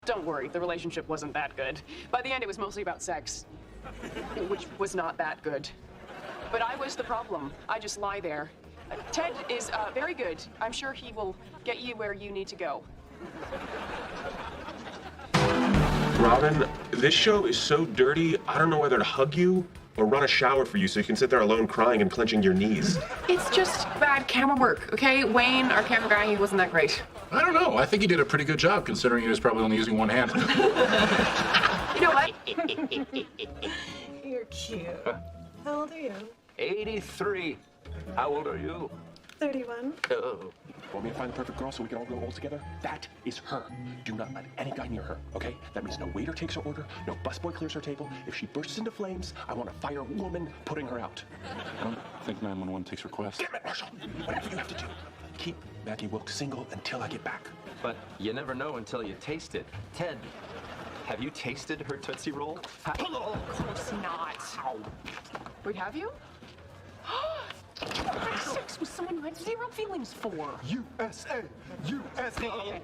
Don't worry, the relationship wasn't that good. By the end, it was mostly about sex, which was not that good. But I was the problem. I just lie there. Ted is very good. I'm sure he will get you where you need to go. Robin, this show is so dirty, I don't know whether to hug you or run a shower for you so you can sit there alone crying and clenching your knees. It's just bad camera work, okay? Wayne, our camera guy, he wasn't that great. I don't know. I think he did a pretty good job considering he was probably only using one hand. You know what? You're cute. How old are you? 83. How old are you? 31. Oh. Want me to find the perfect girl so we can all grow old together? That is her. Do not let any guy near her, okay? That means no waiter takes her order, no busboy clears her table. If she bursts into flames, I want a firewoman putting her out. I don't think 911 takes requests. Damn it, Marshall! Whatever you have to do, keep Maggie Wilkes single until I get back. But you never know until you taste it. Ted, have you tasted her Tootsie Roll? Of course not. Wait, have you? Have sex with someone you had zero feelings for. USA! USA!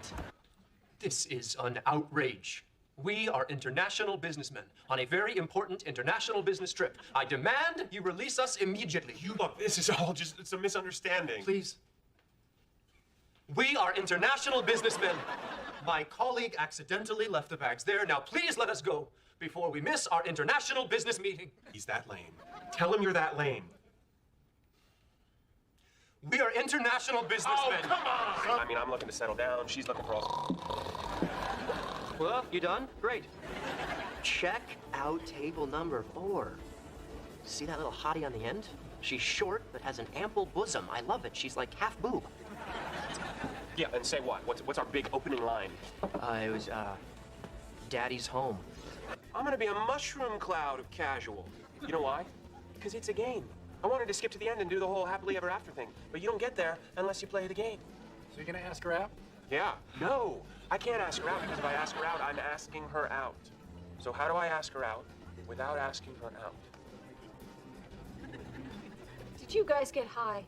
This is an outrage. We are international businessmen on a very important international business trip. I demand you release us immediately. Look, this is all just, it's a misunderstanding. Please. We are international businessmen. My colleague accidentally left the bags there. Now please let us go before we miss our international business meeting. He's that lame. Tell him you're that lame. We are international businessmen. Oh, come on! I mean, I'm looking to settle down. She's looking for all... Well, you done? Great. Check out table number 4. See that little hottie on the end? She's short, but has an ample bosom. I love it. She's like half boob. Yeah, and say what? What's our big opening line? It was, Daddy's home. I'm gonna be a mushroom cloud of casual. You know why? Because it's a game. I wanted to skip to the end and do the whole happily ever after thing, but you don't get there unless you play the game. So you're gonna ask her out? Yeah. No, I can't ask her out because if I ask her out, I'm asking her out. So how do I ask her out without asking her out? Did you guys get high?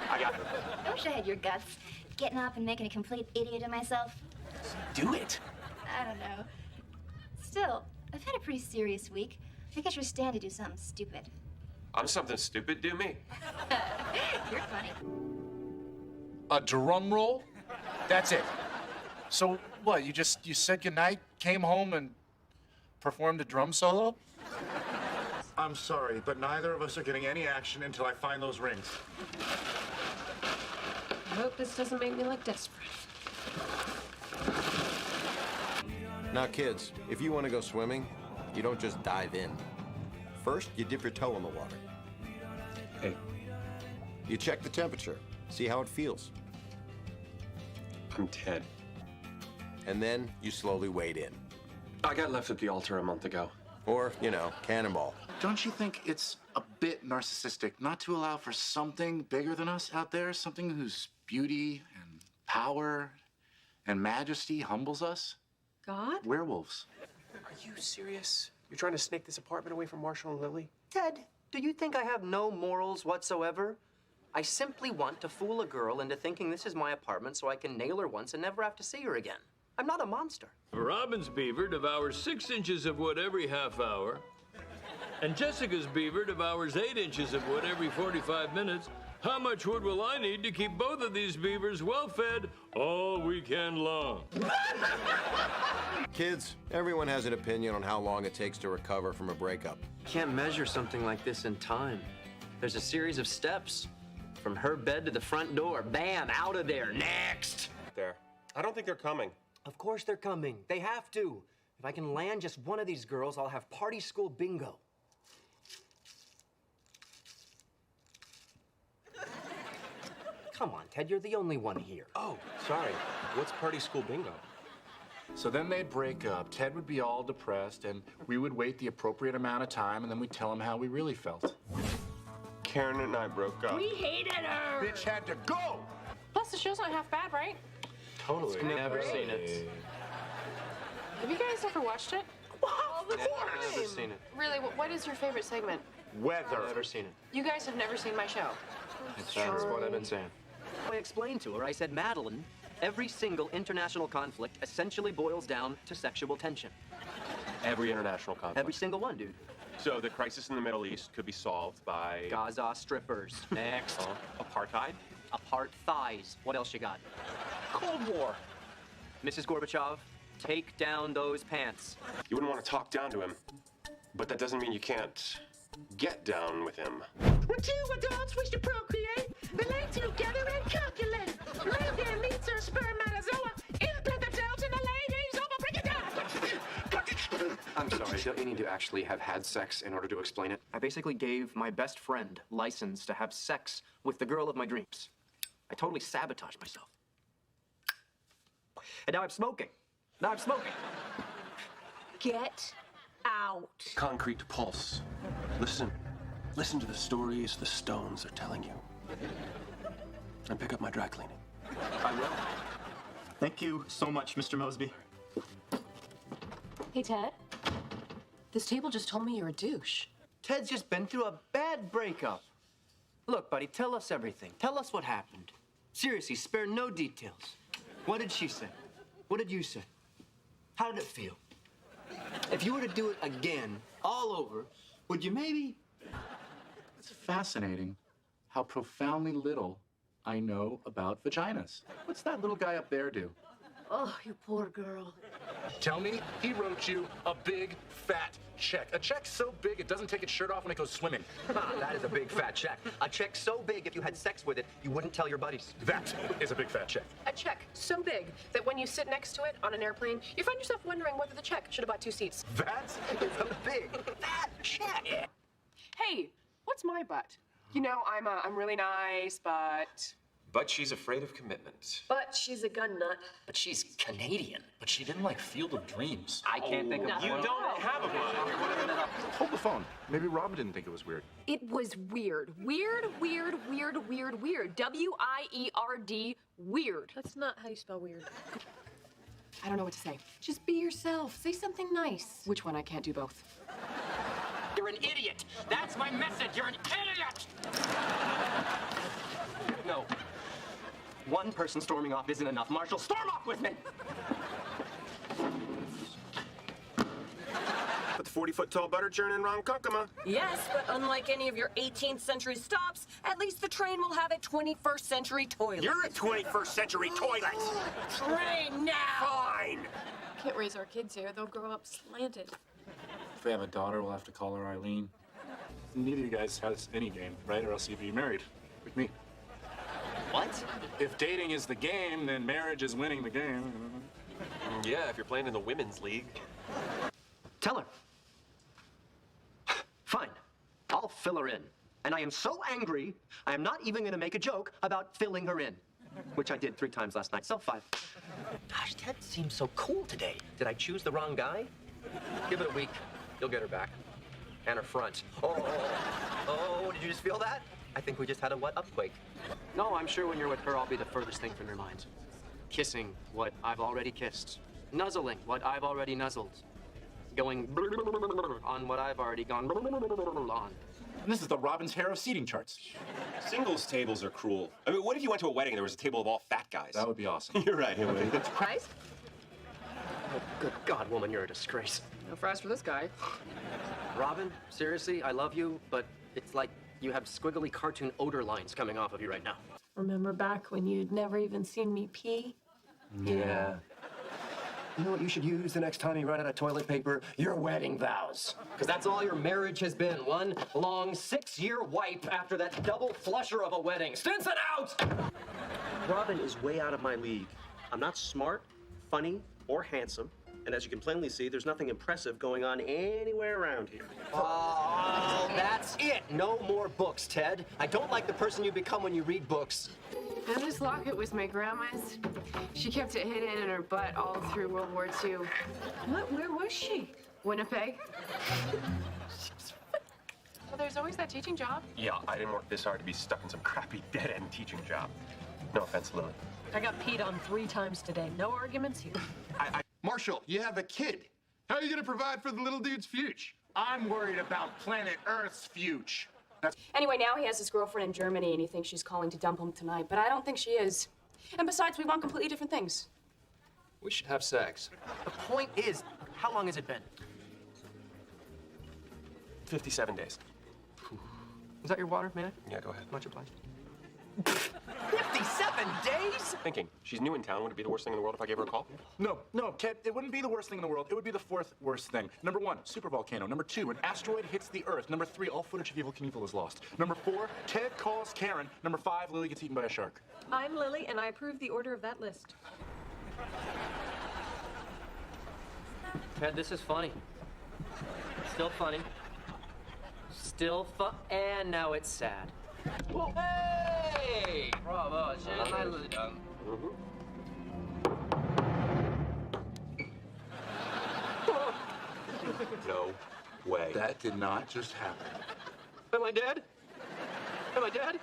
I got her. I wish I had your guts. Getting up and making a complete idiot of myself. Do it. I don't know. Still, I've had a pretty serious week. I think I should stand to do something stupid. I'm something stupid, do me. You're funny. A drum roll? That's it. So what, you said goodnight, came home and performed a drum solo? I'm sorry, but neither of us are getting any action until I find those rings. I hope this doesn't make me look desperate. Now, kids, if you want to go swimming, you don't just dive in. First, you dip your toe in the water. Hey. You check the temperature, see how it feels. I'm Ted. And then you slowly wade in. I got left at the altar a month ago. Or, cannonball. Don't you think it's a bit narcissistic not to allow for something bigger than us out there? Something whose beauty and power and majesty humbles us? God? Werewolves. Are you serious? You're trying to snake this apartment away from Marshall and Lily? Ted, do you think I have no morals whatsoever? I simply want to fool a girl into thinking this is my apartment so I can nail her once and never have to see her again. I'm not a monster. Robin's beaver devours 6 inches of wood every half hour, and Jessica's beaver devours 8 inches of wood every 45 minutes. How much wood will I need to keep both of these beavers well-fed all weekend long? Kids, everyone has an opinion on how long it takes to recover from a breakup. Can't measure something like this in time. There's a series of steps. From her bed to the front door. Bam, out of there, next. There. I don't think they're coming. Of course they're coming. They have to. If I can land just one of these girls, I'll have party school bingo. Come on, Ted, you're the only one here. Oh, sorry. What's party school bingo? So then they'd break up, Ted would be all depressed, and we would wait the appropriate amount of time, and then we'd tell him how we really felt. Karen and I broke up. We hated her! Bitch had to go! Plus, the show's not half bad, right? Totally. Never seen it. Have you guys ever watched it? All the Never seen it. Really, what is your favorite segment? Weather. Never seen it. You guys have never seen my show. That's what I've been saying. I explained to her. I said, Madeline, Every single international conflict essentially boils down to sexual tension. Every international conflict. Every single one, dude. So the crisis in the Middle East could be solved by... Gaza strippers. Next. Apartheid? Apart thighs. What else you got? Cold War. Mrs. Gorbachev, take down those pants. You wouldn't want to talk down to him, but that doesn't mean you can't get down with him. When two adults wish to procreate, they lay together and calculate. Lay their meats or spermatozoa, implant themselves in the lady's ovum. Break it down! I'm sorry, don't you need to actually have had sex in order to explain it? I basically gave my best friend license to have sex with the girl of my dreams. I totally sabotaged myself. And now I'm smoking. Now I'm smoking. Get out. Concrete pulse. Listen. Listen to the stories the stones are telling you. And pick up my dry cleaning. I will. Thank you so much, Mr. Mosby. Hey, Ted. This table just told me you're a douche. Ted's just been through a bad breakup. Look, buddy, tell us everything. Tell us what happened. Seriously, spare no details. What did she say? What did you say? How did it feel? If you were to do it again, all over, would you maybe? It's fascinating how profoundly little I know about vaginas. What's that little guy up there do? Oh, you poor girl. Tell me he wrote you a big, fat check. A check so big it doesn't take its shirt off when it goes swimming. That is a big fat check. A check so big if you had sex with it, you wouldn't tell your buddies. That is a big fat check. A check so big that when you sit next to it on an airplane, you find yourself wondering whether the check should have bought 2 seats. That is a big fat check. Hey, what's my butt? You know, I'm really nice, but... But she's afraid of commitment. But she's a gun nut. But she's Canadian. But she didn't like Field of Dreams. I can't think of one. You don't have a butt. Hold the phone. Maybe Robin didn't think it was weird. It was weird. Weird. W-I-E-R-D, weird. That's not how you spell weird. I don't know what to say. Just be yourself. Say something nice. Which one? I can't do both. You're an idiot. That's my message. You're an idiot. No. One person storming off isn't enough. Marshall, storm off with me! Put the 40-foot-tall butter churn in Ronkonkoma. Yes, but unlike any of your 18th century stops, at least the train will have a 21st century toilet. You're a 21st century toilet. Train now! Fine. Can't raise our kids here. They'll grow up slanted. If we have a daughter, we'll have to call her Eileen. Neither of you guys has any game, right? Or else you'd be married with me. What? If dating is the game, then marriage is winning the game. Yeah, if you're playing in the women's league. Tell her. Fine. I'll fill her in. And I am so angry, I am not even going to make a joke about filling her in. Which I did 3 times last night, so 5. Gosh, Ted seems so cool today. Did I choose the wrong guy? Give it a week. You'll get her back. And her front. Oh, did you just feel that? I think we just had a what-upquake. No, I'm sure when you're with her, I'll be the furthest thing from your mind. Kissing what I've already kissed. Nuzzling what I've already nuzzled. Going on what I've already gone on. And this is the Robin's Hair of seating charts. Singles tables are cruel. I mean, what if you went to a wedding and there was a table of all fat guys? That would be awesome. You're right, it would. Surprise? Oh, good God, woman, you're a disgrace. No fries for this guy. Robin, seriously, I love you, but it's like you have squiggly cartoon odor lines coming off of you right now. Remember back when you'd never even seen me pee? Yeah. You know what you should use the next time you run out of toilet paper? Your wedding vows. Because that's all your marriage has been. One long 6-year wipe after that double flusher of a wedding. Stinson out! Robin is way out of my league. I'm not smart, funny, or handsome. And as you can plainly see, there's nothing impressive going on anywhere around here. Oh, that's it. No more books, Ted. I don't like the person you become when you read books. And this locket was my grandma's. She kept it hidden in her butt all through World War II. What? Where was she? Winnipeg. Well, there's always that teaching job. Yeah, I didn't work this hard to be stuck in some crappy dead-end teaching job. No offense, Lily. I got peed on 3 times today. No arguments here. Marshall, you have a kid. How are you going to provide for the little dude's future? I'm worried about planet Earth's future. Anyway, now he has his girlfriend in Germany, and he thinks she's calling to dump him tonight, but I don't think she is. And besides, we want completely different things. We should have sex. The point is, how long has it been? 57 days. Is that your water, man? Yeah, go ahead. Much obliged. 57 days? Thinking, she's new in town. Would it be the worst thing in the world if I gave her a call? No, Ked, it wouldn't be the worst thing in the world. It would be the fourth worst thing. Number 1, supervolcano. Number 2, an asteroid hits the Earth. Number 3, all footage of Evel Knievel is lost. Number 4, Ted calls Karen. Number 5, Lily gets eaten by a shark. I'm Lily, and I approve the order of that list. Ted, this is funny. Still funny. Still and now it's sad. Whoa. Hey! Bravo, No way. That did not just happen. Am I dead? Am I dead?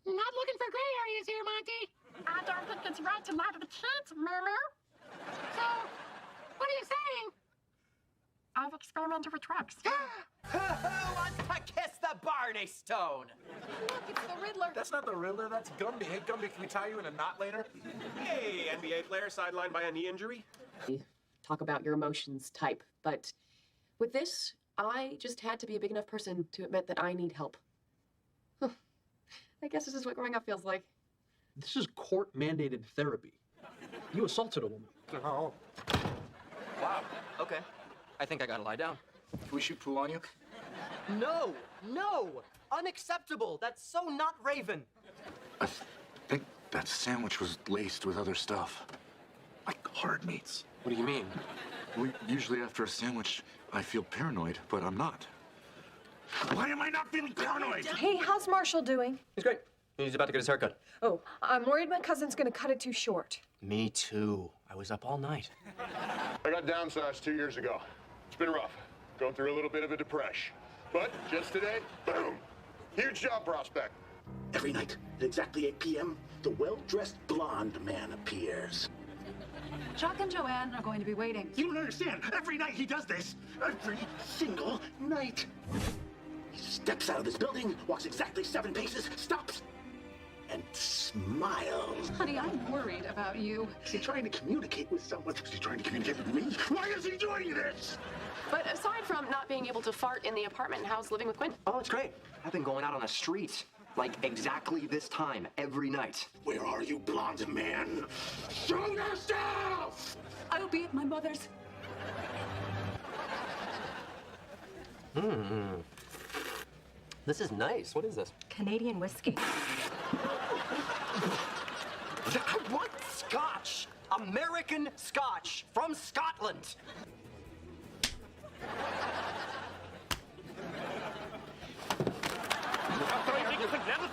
Not looking for gray areas here, Monty. I don't think it's right to lie to the kids, Moo. So, what are you saying? I've experimented with drugs. Who wants to kiss the Barney Stone? Look, it's the Riddler. That's not the Riddler, that's Gumby. Hey, Gumby, can we tie you in a knot later? Hey, NBA player sidelined by a knee injury? Talk about your emotions type, but with this, I just had to be a big enough person to admit that I need help. I guess this is what growing up feels like. This is court-mandated therapy. You assaulted a woman. Oh. Wow. Okay. I think I gotta lie down. Can we shoot pool on you? No! No! Unacceptable! That's so not Raven! I think that sandwich was laced with other stuff. Like hard meats. What do you mean? Usually after a sandwich, I feel paranoid, but I'm not. Why am I not feeling paranoid? Hey, how's Marshall doing? He's great. He's about to get his haircut. Oh, I'm worried my cousin's gonna cut it too short. Me too. I was up all night. I got downsized 2 years ago. It's been rough. Going through a little bit of a depression. But just today, boom! Huge job prospect. Every night at exactly 8 p.m., the well-dressed blonde man appears. Chuck and Joanne are going to be waiting. You don't understand. Every night he does this. Every single night. He steps out of this building, walks exactly 7 paces, stops, and smiles. Honey, I'm worried about you. Is he trying to communicate with someone? Is he trying to communicate with me? Why is he doing this? But aside from not being able to fart in the apartment, how's living with Quinn? Oh, it's great. I've been going out on the street, like exactly this time, every night. Where are you, blonde man? Show yourself! I'll be at my mother's. This is nice. What is this? Canadian whiskey. I want Scotch! American Scotch from Scotland!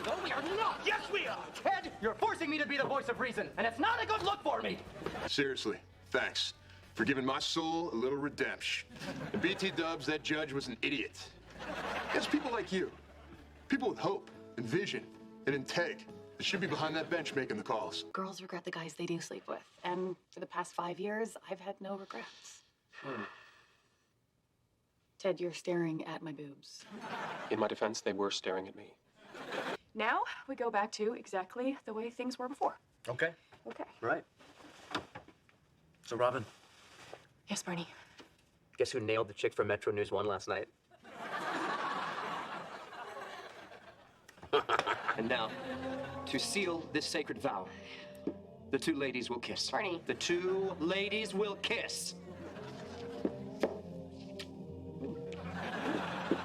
No, we are not! Yes, we are! Ted, you're forcing me to be the voice of reason, and it's not a good look for me! Seriously, thanks for giving my soul a little redemption. And BT Dubs, that judge was an idiot. It's people like you, people with hope and vision and integ that should be behind that bench making the calls. Girls regret the guys they do sleep with. And for the past 5 years, I've had no regrets. Ted, you're staring at my boobs. In my defense, they were staring at me. Now, we go back to exactly the way things were before. Okay. Okay. Right. So, Robin, Yes, Barney. guess who nailed the chick from Metro News 1 last night? And now, to seal this sacred vow, the two ladies will kiss. Barney. The two ladies will kiss.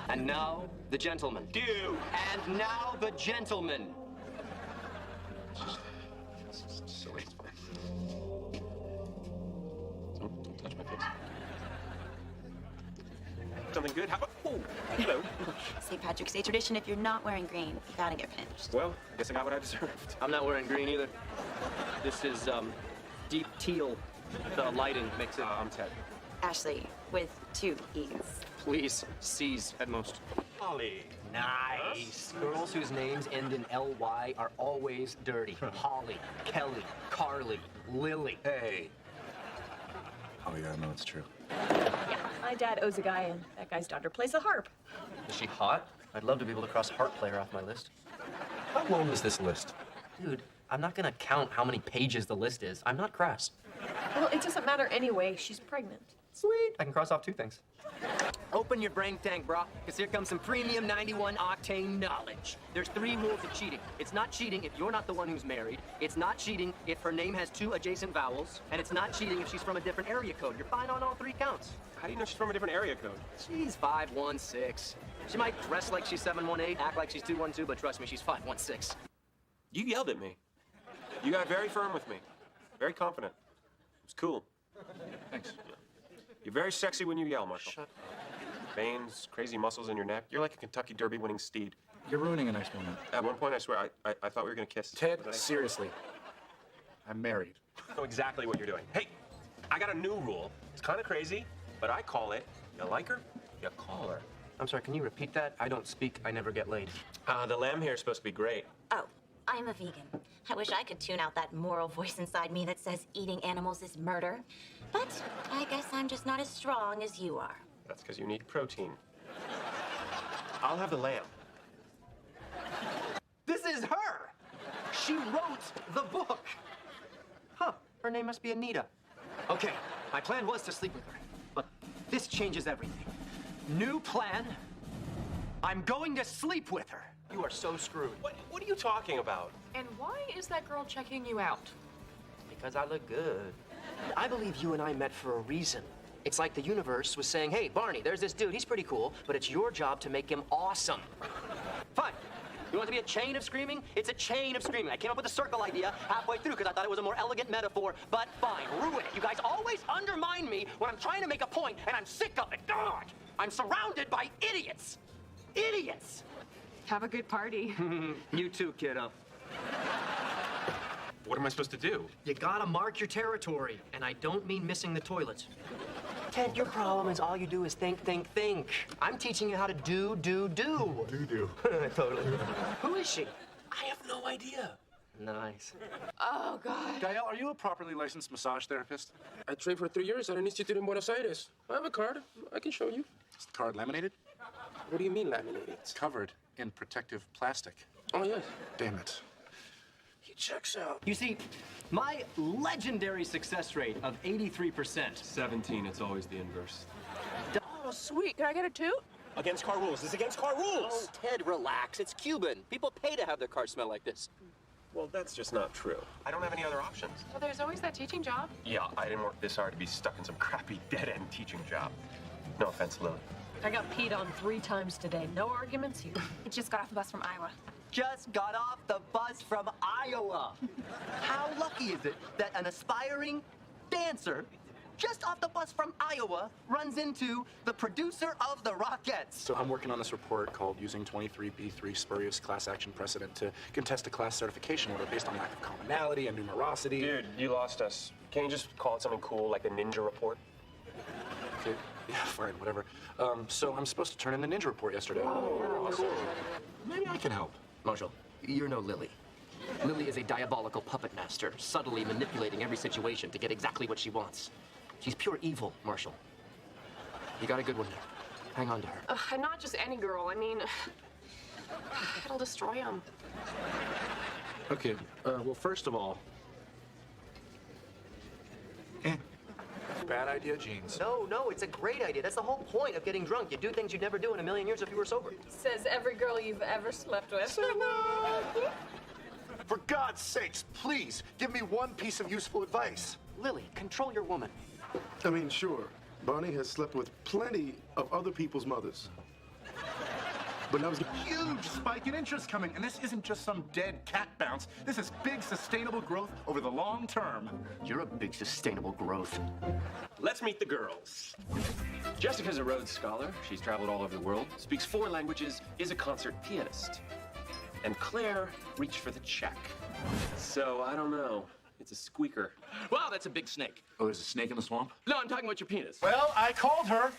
And now, the gentleman. Dude! And now, the gentleman. Silly. Don't touch my face. Something good? How about... Oh, hello. St. Patrick's Day tradition, if you're not wearing green, you gotta get pinched. Well, I guess I got what I deserved. I'm not wearing green either. This is, deep teal. The lighting makes it... I'm Ted. Ashley, with 2 E's. Please, C's at most. Holly. Nice. Girls whose names end in L-Y are always dirty. Holly, Kelly, Carly, Lily. Hey. Oh, yeah, I know it's true. Yeah, my dad owes a guy, and that guy's daughter plays the harp. Is she hot? I'd love to be able to cross harp player off my list. How long is this list? Dude, I'm not gonna count how many pages the list is. I'm not crass. Well, it doesn't matter anyway. She's pregnant. Sweet. I can cross off 2 things. Open your brain tank, brah, because here comes some premium 91 octane knowledge. There's 3 rules of cheating. It's not cheating if you're not the one who's married. It's not cheating if her name has 2 adjacent vowels. And it's not cheating if she's from a different area code. You're fine on all 3 counts. How do you know she's from a different area code? She's 516. She might dress like she's 718, act like she's 212, but trust me, she's 516. You yelled at me. You got very firm with me. Very confident. It was cool. Thanks. You're very sexy when you yell, Marshall. Shut up. Veins, crazy muscles in your neck. You're like a Kentucky Derby winning steed. You're ruining a nice moment. At one point, I swear, I thought we were gonna kiss. Ted, seriously. I'm married. I know exactly what you're doing. Hey, I got a new rule. It's kind of crazy, but I call it, you like her, you call her. I'm sorry, can you repeat that? I don't speak, I never get laid. The lamb here is supposed to be great. Oh, I'm a vegan. I wish I could tune out that moral voice inside me that says eating animals is murder. But I guess I'm just not as strong as you are. That's because you need protein. I'll have the lamb. This is her! She wrote the book! Huh, her name must be Anita. Okay, my plan was to sleep with her, but this changes everything. New plan, I'm going to sleep with her. You are so screwed. What are you talking about? And why is that girl checking you out? Because I look good. I believe you and I met for a reason. It's like the universe was saying, hey, Barney, there's this dude, he's pretty cool, but it's your job to make him awesome. Fine. You want it to be a chain of screaming? It's a chain of screaming. I came up with a circle idea halfway through because I thought it was a more elegant metaphor, but fine, ruin it. You guys always undermine me when I'm trying to make a point, and I'm sick of it. God! I'm surrounded by idiots. Idiots! Have a good party. You too, kiddo. What am I supposed to do? You gotta mark your territory, and I don't mean missing the toilet. Ted, your problem is all you do is think, think, think. I'm teaching you how to do. Do. Totally. Who is she? I have no idea. Nice. Oh, God. Gael, are you a properly licensed massage therapist? I trained for 3 years at an institute in Buenos Aires. I have a card. I can show you. Is the card laminated? What do you mean laminated? It's covered in protective plastic. Oh, yes. Damn it. He checks out. You see, my legendary success rate of 83%. 17, it's always the inverse. Oh, sweet. Can I get a toot? Against car rules. It's against car rules. Oh, Ted, relax. It's Cuban. People pay to have their cars smell like this. Well, that's just not true. I don't have any other options. Well, there's always that teaching job. Yeah, I didn't work this hard to be stuck in some crappy dead-end teaching job. No offense, Lily. I got peed on 3 times today. No arguments here. I just got off the bus from Iowa. Just got off the bus from Iowa. How lucky is it that an aspiring dancer just off the bus from Iowa runs into the producer of the Rockettes? So I'm working on this report called Using 23B3 Spurious Class Action Precedent to Contest a Class Certification Order based on lack of commonality and numerosity. Dude, you lost us. Can't you just call it something cool like the Ninja Report? Okay. Yeah, fine, whatever. So I'm supposed to turn in the ninja report yesterday. Oh, cool. Maybe I can help. Marshall, you're no Lily. Lily is a diabolical puppet master, subtly manipulating every situation to get exactly what she wants. She's pure evil, Marshall. You got a good one here. Hang on to her. I'm not just any girl. I mean, it'll destroy him. Okay, well, first of all, bad idea, jeans. No, it's a great idea. That's the whole point of getting drunk. You do things you'd never do in a million years if you were sober. Says every girl you've ever slept with. For God's sakes, please, give me one piece of useful advice. Lily, control your woman. I mean, sure, Barney has slept with plenty of other people's mothers. But now there's a Huge spike in interest coming, and this isn't just some dead cat bounce. This is big, sustainable growth over the long term. You're a big, sustainable growth. Let's meet the girls. Jessica's a Rhodes Scholar. She's traveled all over the world, speaks 4 languages, is a concert pianist. And Claire reached for the check. So, I don't know. It's a squeaker. Wow, that's a big snake. Oh, there's a snake in the swamp? No, I'm talking about your penis. Well, I called her,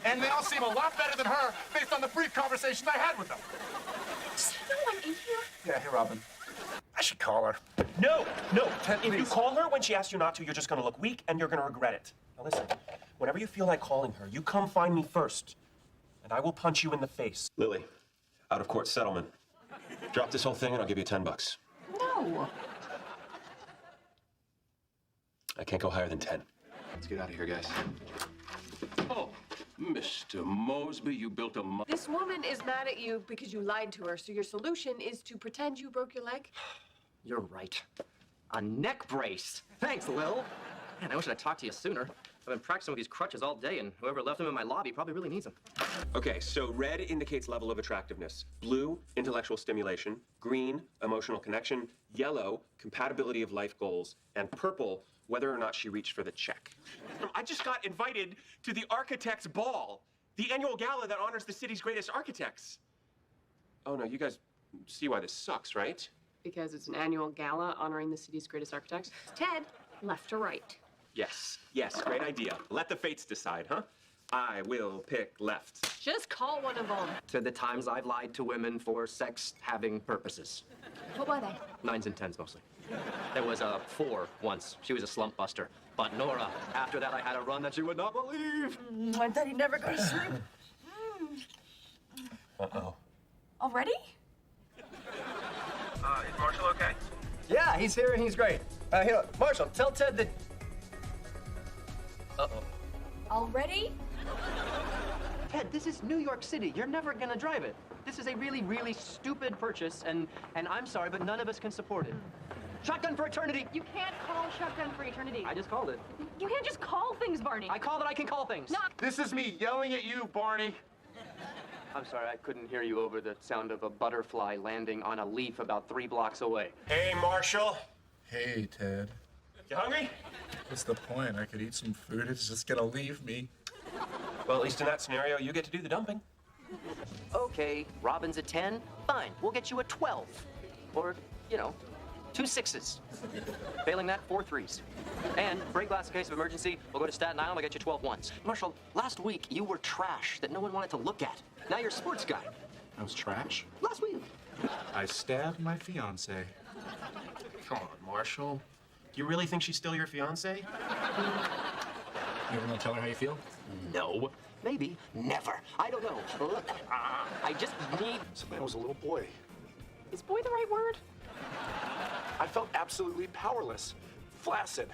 and they all seem a lot better than her based on the brief conversations I had with them. Is no one in here? Yeah, hey, Robin. I should call her. No. Ted, If you please. call her when she asks you not to, you're just gonna look weak and you're gonna regret it. Now listen, whenever you feel like calling her, you come find me first, and I will punch you in the face. Lily, out of court settlement. Drop this whole thing and I'll give you $10. No. I can't go higher than 10. Let's get out of here, guys. Oh, Mr. Mosby, you built a This woman is mad at you because you lied to her, so your solution is to pretend you broke your leg? You're right. A neck brace. Thanks, Lil. Man, I wish I'd talked to you sooner. I've been practicing with these crutches all day, and whoever left them in my lobby probably really needs them. Okay, so red indicates level of attractiveness. Blue, intellectual stimulation. Green, emotional connection. Yellow, compatibility of life goals. And purple, whether or not she reached for the check. I just got invited to the Architects Ball, the annual gala that honors the city's greatest architects. Oh, no, you guys see why this sucks, right? Because it's an annual gala honoring the city's greatest architects. Ted, left or right? Yes, great idea. Let the fates decide, huh? I will pick left. Just call one of them. To the times I've lied to women for sex-having purposes. What were they? 9s and 10s, mostly. There was a 4 once. She was a slump buster. But Nora, after that, I had a run that you would not believe. I thought he'd never go to sleep. Uh-oh. Already? Is Marshall okay? Yeah, he's here and he's great. Here, Marshall, tell Ted that... Uh-oh. Already? Ted, this is New York City. You're never gonna drive it. This is a really, really stupid purchase, and I'm sorry, but none of us can support it. Shotgun for eternity! You can't call shotgun for eternity. I just called it. You can't just call things, Barney. I call that I can call things. No. This is me yelling at you, Barney. I'm sorry, I couldn't hear you over the sound of a butterfly landing on a leaf about 3 blocks away. Hey, Marshall. Hey, Ted. You hungry? What's the point? I could eat some food. It's just gonna leave me. Well, at least in that scenario, you get to do the dumping. Okay, Robin's a 10. Fine, we'll get you a 12. Or, 2 6s. Failing that, 4 3s. And break glass in case of emergency, we'll go to Staten Island, I'll get you 12 1s. Marshall, last week you were trash that no one wanted to look at. Now you're a sports guy. I was trash. Last week. I stabbed my fiance. Come on, Marshall. Do you really think she's still your fiance? You ever gonna tell her how you feel? No. Maybe. Never. I don't know. Look, I just need... This man was a little boy. Is boy the right word? I felt absolutely powerless. Flaccid.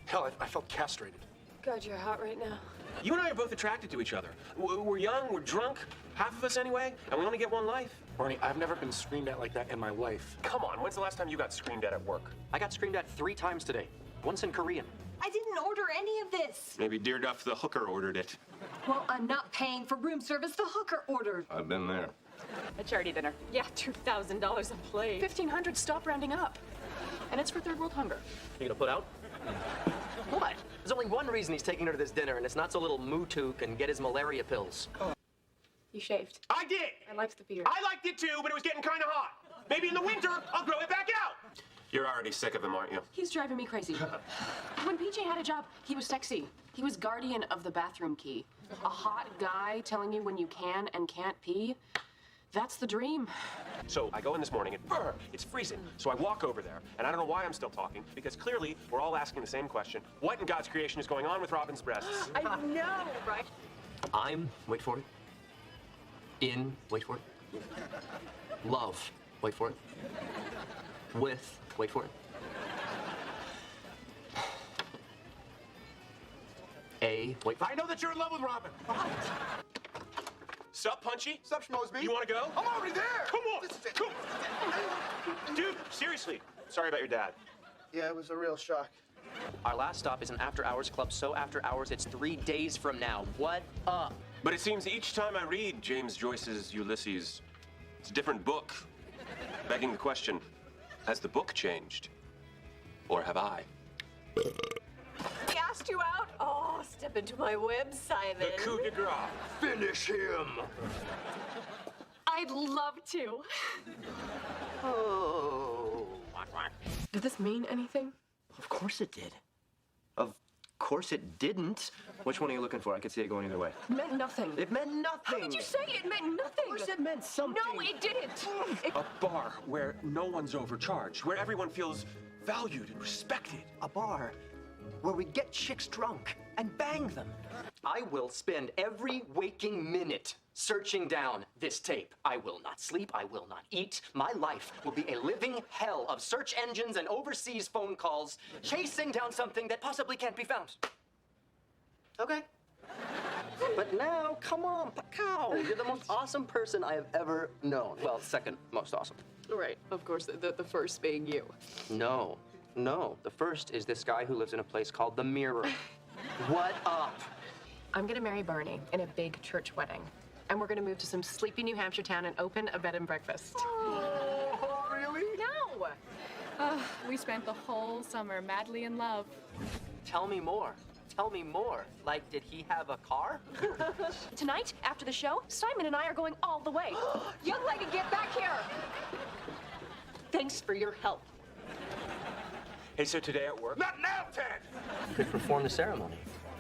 Hell, I felt castrated. God, you're hot right now. You and I are both attracted to each other. We're young, we're drunk, half of us anyway, and we only get one life. Barney, I've never been screamed at like that in my life. Come on, when's the last time you got screamed at work? I got screamed at 3 times today. Once in Korean. I didn't order any of this. Maybe Dear Duff the hooker ordered it. Well, I'm not paying for room service. The hooker ordered. I've been there. A charity dinner. Yeah, $2,000 a plate. 1,500, stop rounding up. And it's for third world hunger. You gonna put out? What? There's only one reason he's taking her to this dinner, and it's not so little Mutu can get his malaria pills. You shaved. I did! I liked the beard. I liked it too, but it was getting kind of hot. Maybe in the winter, I'll grow it back out. You're already sick of him, aren't you? He's driving me crazy. When PJ had a job, he was sexy. He was guardian of the bathroom key. A hot guy telling you when you can and can't pee. That's the dream. So I go in this morning and it's freezing. So I walk over there, and I don't know why I'm still talking, because clearly we're all asking the same question. What in God's creation is going on with Robin's breasts? I know, right? I'm, wait for it, in, wait for it, love, wait for it, with, wait for it, a, wait for it. I know that you're in love with Robin. Sup, Punchy? Sup, Schmosby? You want to go? I'm already there. Come on. Come. Dude, seriously. Sorry about your dad. Yeah, it was a real shock. Our last stop is an after-hours club, so after hours, it's 3 days from now. What up? But it seems each time I read James Joyce's Ulysses, it's a different book. Begging the question, has the book changed? Or have I? He asked you out? Oh, step into my web, Simon. The coup de grace. Finish him! I'd love to. Oh. Did this mean anything? Of course it did. Of course it didn't. Which one are you looking for? I could see it going either way. It meant nothing. It meant nothing. How did you say it meant nothing? Of course it meant something. No, it didn't. A bar where no one's overcharged, where everyone feels valued and respected. A bar where we get chicks drunk and bang them. I will spend every waking minute searching down this tape. I will not sleep. I will not eat. My life will be a living hell of search engines and overseas phone calls, chasing down something that possibly can't be found. Okay. But now, come on, Pacow. You're the most awesome person I have ever known. Well, second most awesome. Right, of course, the first being you. No. The first is this guy who lives in a place called The Mirror. What up? I'm gonna marry Barney in a big church wedding. And we're gonna move to some sleepy New Hampshire town and open a bed and breakfast. Oh, really? No! We spent the whole summer madly in love. Tell me more. Like, did he have a car? Tonight, after the show, Simon and I are going all the way. Young lady, get back here! Thanks for your help. Hey, so today at work? Not now, Ted! Could perform the ceremony.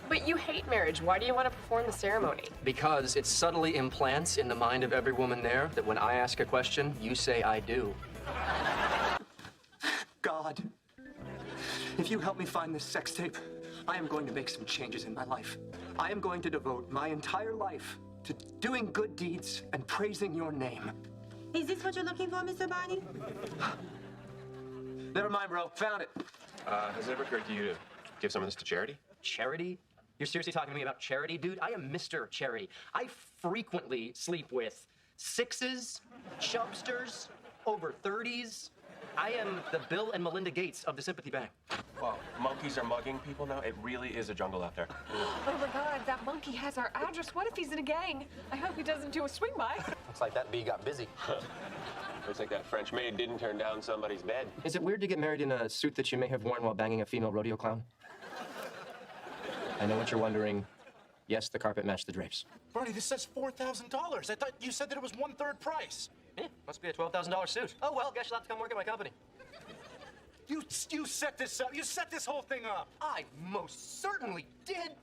But you hate marriage. Why do you want to perform the ceremony? Because it subtly implants in the mind of every woman there that when I ask a question, you say I do. God, if you help me find this sex tape, I am going to make some changes in my life. I am going to devote my entire life to doing good deeds and praising your name. Is this what you're looking for, Mr. Barney? Never mind, bro. Found it. Has it ever occurred to you to give some of this to charity? Charity? You're seriously talking to me about charity, dude? I am Mr. Charity. I frequently sleep with sixes, chubsters, over 30s. I am the Bill and Melinda Gates of the Sympathy Bank. Well, monkeys are mugging people now. It really is a jungle out there. Oh my God, that monkey has our address. What if he's in a gang? I hope he doesn't do a swing by. Looks like that bee got busy. Looks like that French maid didn't turn down somebody's bed. Is it weird to get married in a suit that you may have worn while banging a female rodeo clown? I know what you're wondering. Yes, the carpet matched the drapes. Barney, this says $4,000. I thought you said that it was 1/3 price. Must be a $12,000 suit. Oh, well, guess you'll have to come work at my company. You set this up. You set this whole thing up. I most certainly did.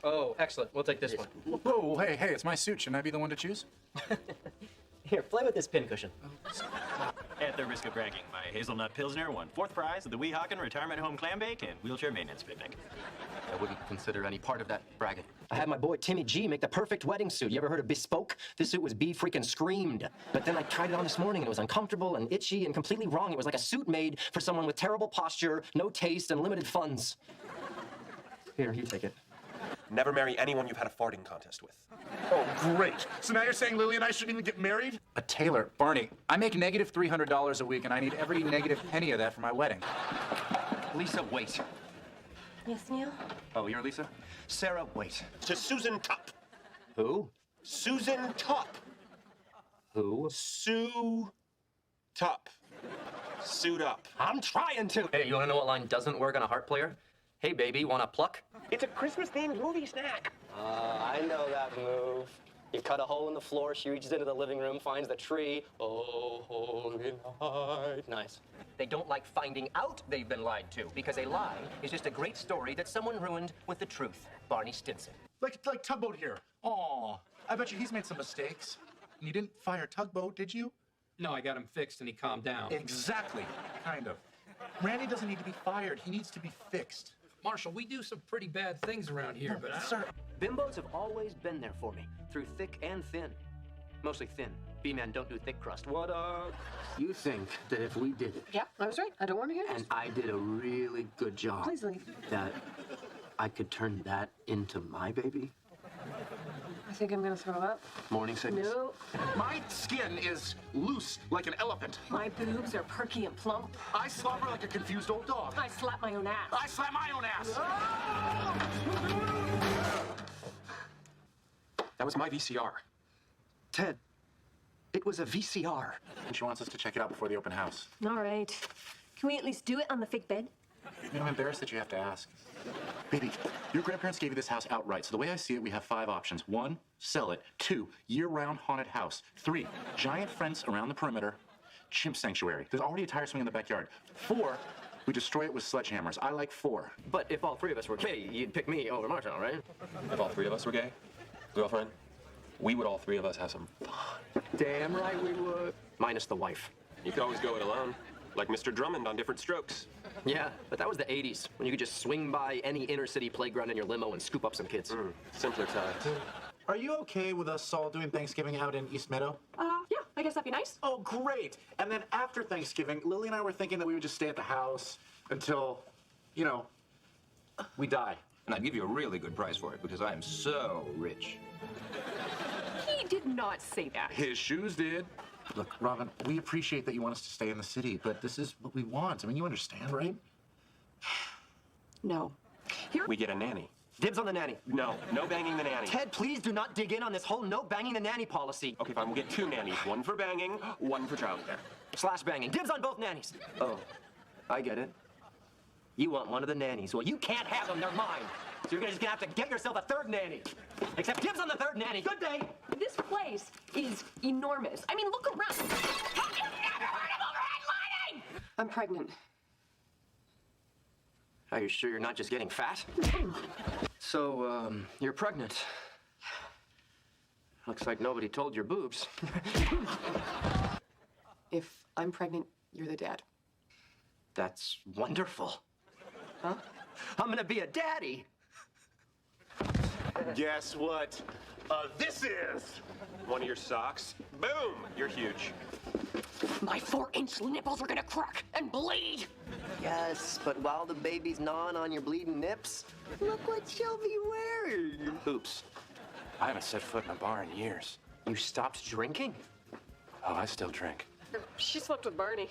Oh, excellent. We'll take this one. Whoa, hey, it's my suit. Shouldn't I be the one to choose? Here, play with this pincushion. At the risk of bragging, my hazelnut pilsner won 4th prize at the Weehawken Retirement Home Clam Bake and Wheelchair Maintenance Picnic. I wouldn't consider any part of that bragging. I had my boy Timmy G make the perfect wedding suit. You ever heard of bespoke? This suit was freaking screamed. But then I tried it on this morning and it was uncomfortable and itchy and completely wrong. It was like a suit made for someone with terrible posture, no taste, and limited funds. Here, you take it. Never marry anyone you've had a farting contest with. Oh, great. So now you're saying Lily and I shouldn't even get married? A tailor. Barney, I make negative $300 a week, and I need every negative penny of that for my wedding. Lisa, wait. Yes, Neil? Oh, you're Lisa? Sarah, wait. To Susan Tupp. Who? Susan Tupp. Who? Sue Tupp. Suit up. I'm trying to. Hey, you wanna know what line doesn't work on a harp player? Hey, baby, wanna pluck? It's a Christmas-themed movie snack. I know that move. You cut a hole in the floor, she reaches into the living room, finds the tree. Oh, holy night. Nice. They don't like finding out they've been lied to, because a lie is just a great story that someone ruined with the truth. Barney Stinson. Like Tugboat here. Aw, I bet you he's made some mistakes. And you didn't fire Tugboat, did you? No, I got him fixed and he calmed down. Exactly. Kind of. Randy doesn't need to be fired. He needs to be fixed. Marshall, we do some pretty bad things around here, but Sir. Bimbos have always been there for me, through thick and thin. Mostly thin. B-men don't do thick crust. What up? You think that if we did it... Yep, I was right. I don't want to hear this. And I did a really good job. Please leave. That I could turn that into my baby? I think I'm gonna throw up. Morning sickness? No. My skin is loose like an elephant. My boobs are perky and plump. I slobber like a confused old dog. I slap my own ass. I slap my own ass. That was my VCR. Ted, it was a VCR. And she wants us to check it out before the open house. All right. Can we at least do it on the fake bed? You know, I'm embarrassed that you have to ask. Baby, your grandparents gave you this house outright, so the way I see it, we have 5 options. 1, sell it. 2, year-round haunted house. 3, giant fence around the perimeter. Chimp sanctuary. There's already a tire swing in the backyard. 4, we destroy it with sledgehammers. I like 4. But if all 3 of us were gay, you'd pick me over Marshall, right? If all 3 of us were gay, girlfriend, we would all 3 of us have some fun. Damn right we would. Minus the wife. You could always go it alone, like Mr. Drummond on Different Strokes. Yeah, but that was the 80s, when you could just swing by any inner city playground in your limo and scoop up some kids. Simpler times. Are you okay with us all doing Thanksgiving out in East Meadow? Yeah, I guess that'd be nice. Oh, great. And then after Thanksgiving, Lily and I were thinking that we would just stay at the house until, you know, we die. And I'd give you a really good price for it because I am so rich. He did not say that. His shoes did. Look, Robin, we appreciate that you want us to stay in the city, but this is what we want. I mean, you understand, right? No. We get a nanny. Dibs on the nanny. No banging the nanny. Ted, please do not dig in on this whole no banging the nanny policy. Okay, fine, we'll get 2 nannies. One for banging, one for childcare. Slash banging. Dibs on both nannies. Oh, I get it. You want one of the nannies. Well, you can't have them. They're mine. So you're just gonna have to get yourself a 3rd nanny. Except dibs on the 3rd nanny. Good day. This place is enormous. I mean, look around. Have you never heard of overhead lighting? I'm pregnant. Are you sure you're not just getting fat? So, you're pregnant. Looks like nobody told your boobs. If I'm pregnant, you're the dad. That's wonderful. Huh? I'm gonna be a daddy. Guess what? This is one of your socks. Boom! You're huge. My 4-inch nipples are gonna crack and bleed. Yes, but while the baby's gnawing on your bleeding nips, look what she'll be wearing. Oops. I haven't set foot in a bar in years. You stopped drinking? Oh, I still drink. She slept with Barney.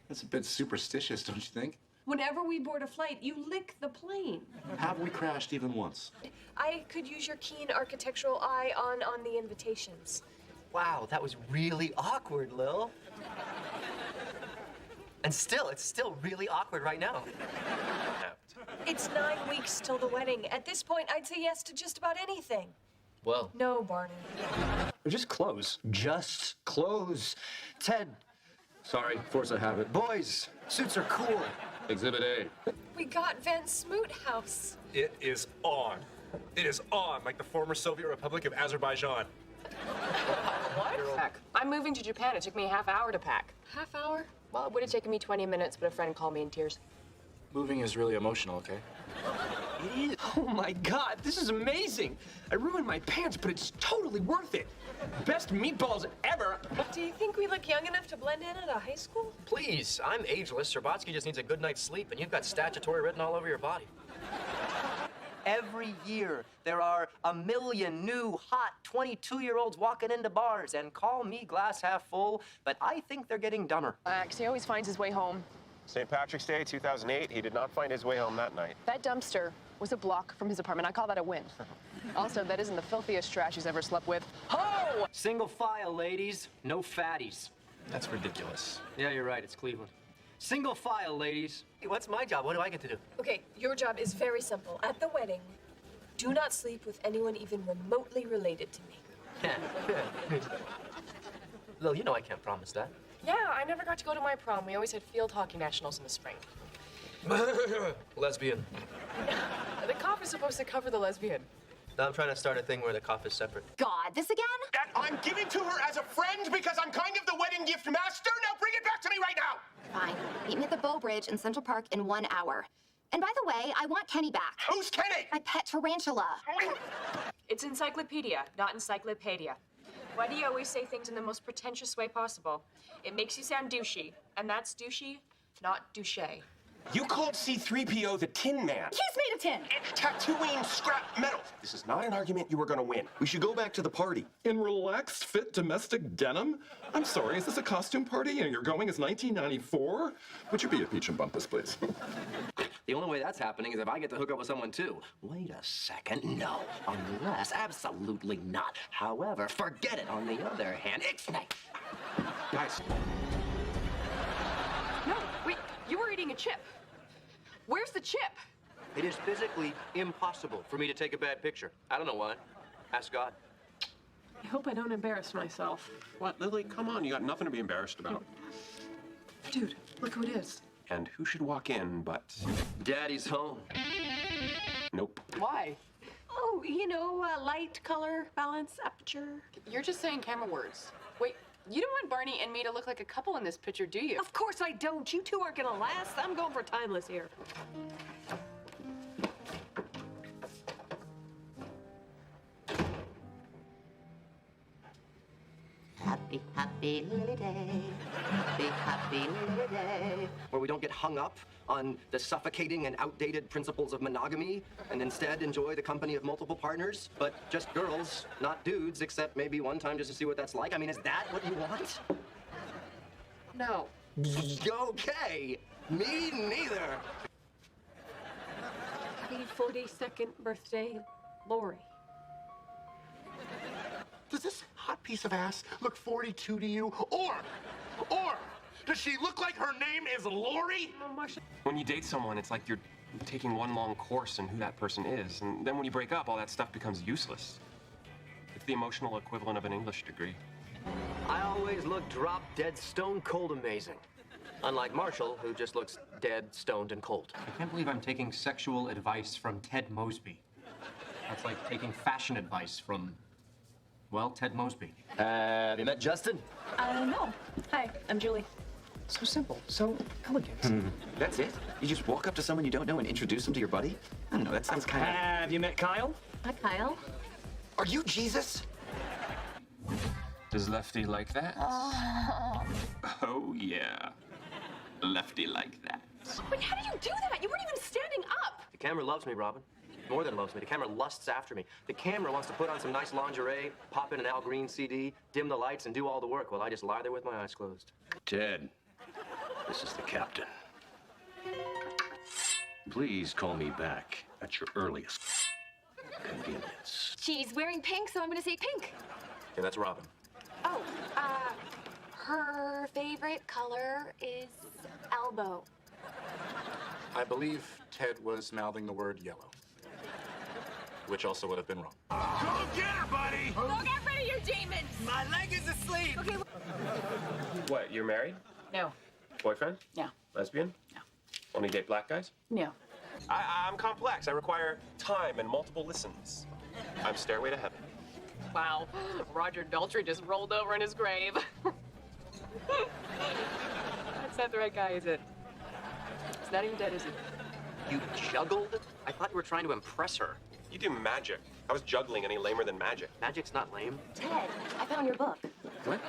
That's a bit superstitious, don't you think? Whenever we board a flight, you lick the plane. Have we crashed even once? I could use your keen architectural eye on the invitations. Wow, that was really awkward, Lil. And still, it's still really awkward right now. It's 9 weeks till the wedding. At this point, I'd say yes to just about anything. Well, No, Barney. Just clothes. just clothes. Ted, Sorry, force of habit. boys, suits are cool. Exhibit A. We got Van Smoot House. It is on. It is on, like the former Soviet Republic of Azerbaijan. What? I'm moving to Japan. It took me a half hour to pack. Half hour? Well, it would have taken me 20 minutes, but a friend called me in tears. Moving is really emotional, okay? It is. Oh my God, this is amazing. I ruined my pants, but it's totally worth it. Best meatballs ever. Do you think we look young enough to blend in at a high school? Please, I'm ageless. Sherbatsky just needs a good night's sleep, and you've got statutory written all over your body. Every year, there are 1 million new, hot 22-year-olds walking into bars, and call me glass half full, but I think they're getting dumber. Max, he always finds his way home. St. Patrick's Day, 2008, he did not find his way home that night. That dumpster was a block from his apartment. I call that a win. Also, that isn't the filthiest trash he's ever slept with. Ho! Single file, ladies. No fatties. That's ridiculous. Yeah, you're right. It's Cleveland. Single file, ladies. Hey, what's my job? What do I get to do? Okay, your job is very simple. At the wedding, do not sleep with anyone even remotely related to me. Lil, you know I can't promise that. Yeah, I never got to go to my prom. We always had field hockey nationals in the spring. Lesbian. The cough is supposed to cover the lesbian. Now I'm trying to start a thing where the cough is separate. God, this again? That I'm giving to her as a friend because I'm kind of the wedding gift master. Now bring it back to me right now. Fine. Meet me at the Bow Bridge in Central Park in 1 hour. And by the way, I want Kenny back. Who's Kenny? My pet tarantula. It's encyclopedia, not encyclopedia. Why do you always say things in the most pretentious way possible? It makes you sound douchey, and that's douchey, not douche. You called C-3PO the Tin Man. He's made of tin. It's Tatooine scrap metal. This is not an argument you were gonna win. We should go back to the party. In relaxed, fit, domestic denim? I'm sorry, is this a costume party and you're going as 1994? Would you be a peach and bumpus, please? The only way that's happening is if I get to hook up with someone too. Wait a second, no. Unless, absolutely not. However, forget it. On the other hand, it's nice. Guys. No, wait, you were eating a chip. Where's the chip? It is physically impossible for me to take a bad picture. I don't know why. Ask God. I hope I don't embarrass myself. What, Lily? Come on, you got nothing to be embarrassed about. Dude, look who it is. And who should walk in but... Daddy's home. Nope. Why? Oh, light, color, balance, aperture. You're just saying camera words. Wait, you don't want Barney and me to look like a couple in this picture, do you? Of course I don't. You two aren't gonna last. I'm going for timeless here. Happy, happy lily day. Happy, happy lily day. Where we don't get hung up on the suffocating and outdated principles of monogamy and instead enjoy the company of multiple partners, but just girls, not dudes, except maybe one time just to see what that's like. I mean, is that what you want? No. Okay. Me neither. Happy 42nd birthday, Lori. Does this hot piece of ass look 42 to you? Or does she look like her name is Lori? When you date someone, it's like you're taking one long course in who that person is. And then when you break up, all that stuff becomes useless. It's the emotional equivalent of an English degree. I always look drop dead stone cold amazing. Unlike Marshall, who just looks dead, stoned, and cold. I can't believe I'm taking sexual advice from Ted Mosby. That's like taking fashion advice from, well, Ted Mosby. Have you met Justin? No. Hi, I'm Julie. So simple, so elegant. That's it? You just walk up to someone you don't know and introduce them to your buddy? I don't know, that sounds kind of... Have you met Kyle? Hi, Kyle. Are you Jesus? Does Lefty like that? Oh, yeah. Lefty like that. Wait, how did you do that? You weren't even standing up. The camera loves me, Robin. More than loves me. The camera lusts after me. The camera wants to put on some nice lingerie, pop in an Al Green CD, dim the lights, and do all the work while I just lie there with my eyes closed. Ted, this is the captain. Please call me back at your earliest convenience. She's wearing pink, so I'm gonna say pink. Okay, that's Robin. Oh, her favorite color is elbow. I believe Ted was mouthing the word yellow, which also would have been wrong. Go get her, buddy! Go get rid of your demons. My leg is asleep. Okay. What, you're married? No. Boyfriend? No. Lesbian? No. Only date black guys? No. I'm complex. I require time and multiple listens. I'm Stairway to Heaven. Wow. Roger Daltrey just rolled over in his grave. That's not the right guy, is it? He's not even dead, is he? You juggled? I thought you were trying to impress her. You do magic. How is juggling any lamer than magic? Magic's not lame. Ted, I found your book. What?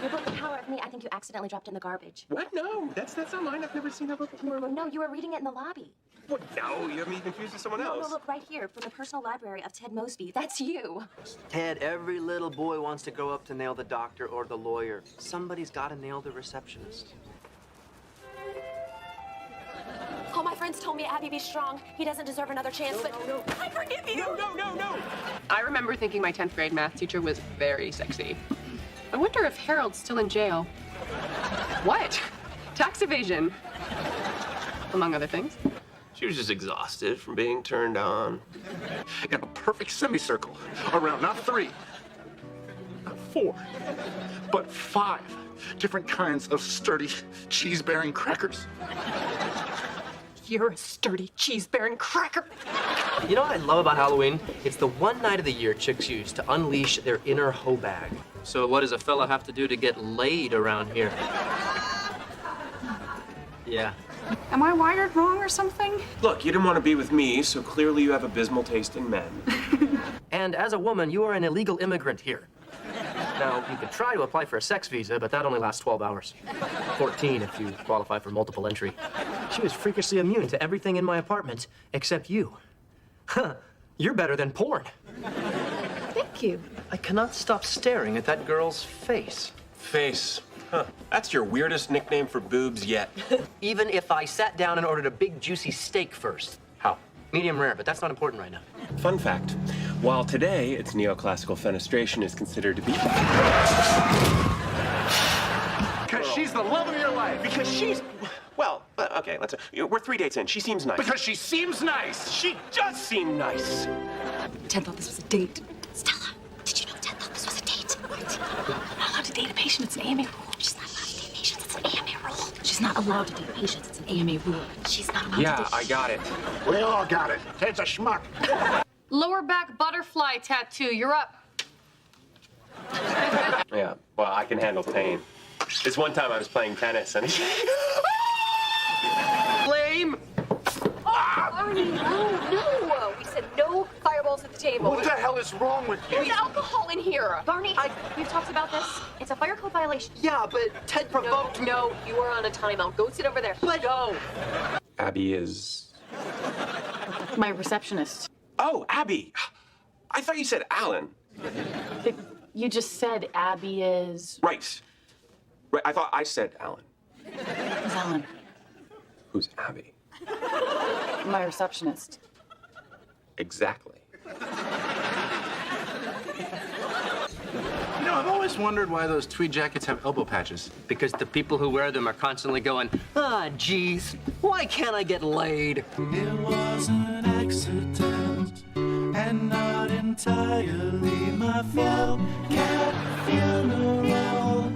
Your book, The Power of Me. I think you accidentally dropped it in the garbage. What? No, that's not mine. I've never seen that book before. No, you were reading it in the lobby. What? No, you have me confused with someone else. No, look, right here, from the personal library of Ted Mosby. That's you. Ted, every little boy wants to grow up to nail the doctor or the lawyer. Somebody's got to nail the receptionist. All my friends told me Abby be strong. He doesn't deserve another chance, but I forgive you. No. I remember thinking my 10th grade math teacher was very sexy. I wonder if Harold's still in jail. What? Tax evasion. Among other things. She was just exhausted from being turned on. In a perfect semicircle around not 3, not 4, but 5 different kinds of sturdy cheese-bearing crackers. You're a sturdy cheese-bearing cracker. You know what I love about Halloween? It's the one night of the year chicks use to unleash their inner hoe bag. So what does a fella have to do to get laid around here? Yeah. Am I wired wrong or something? Look, you didn't want to be with me, so clearly you have abysmal taste in men. And as a woman, you are an illegal immigrant here. Now, you could try to apply for a sex visa, but that only lasts 12 hours. 14 if you qualify for multiple entry. She was freakishly immune to everything in my apartment, except you. Huh, you're better than porn. Thank you. I cannot stop staring at that girl's face. Face. Huh. That's your weirdest nickname for boobs yet. Even if I sat down and ordered a big, juicy steak first. How? Medium rare, but that's not important right now. Fun fact. While today its neoclassical fenestration is considered to be... Because she's the love of your life. Because she's... Well, okay, we're 3 dates in. She seems nice. Because she seems nice. She does seem nice. Ted thought this was a date. Stella, did you know Ted thought this was a date? What? I'm not allowed to date a patient. It's an AMA rule. She's not allowed to date patients. It's an AMA rule. She's not allowed to date patients. It's an AMA rule. She's not allowed to Yeah, date... I got it. We all got it. Ted's a schmuck. Lower back butterfly tattoo. You're up. Yeah, well, I can handle pain. This one time I was playing tennis and... Lame! Barney, no. We said no fireballs at the table. What the hell is wrong with you? There's alcohol in here. Barney, we've talked about this. It's a fire code violation. Yeah, but Ted provoked me. No, you are on a timeout. Go sit over there. But go. Abby is... My receptionist. Oh, Abby. I thought you said Alan. You just said Abby is... Right. Right, I thought I said Alan. Who's Alan? Who's Abby? My receptionist. Exactly. You know, I've always wondered why those tweed jackets have elbow patches. Because the people who wear them are constantly going, geez, why can't I get laid? It was an accident, and not entirely my fault. Cat funeral,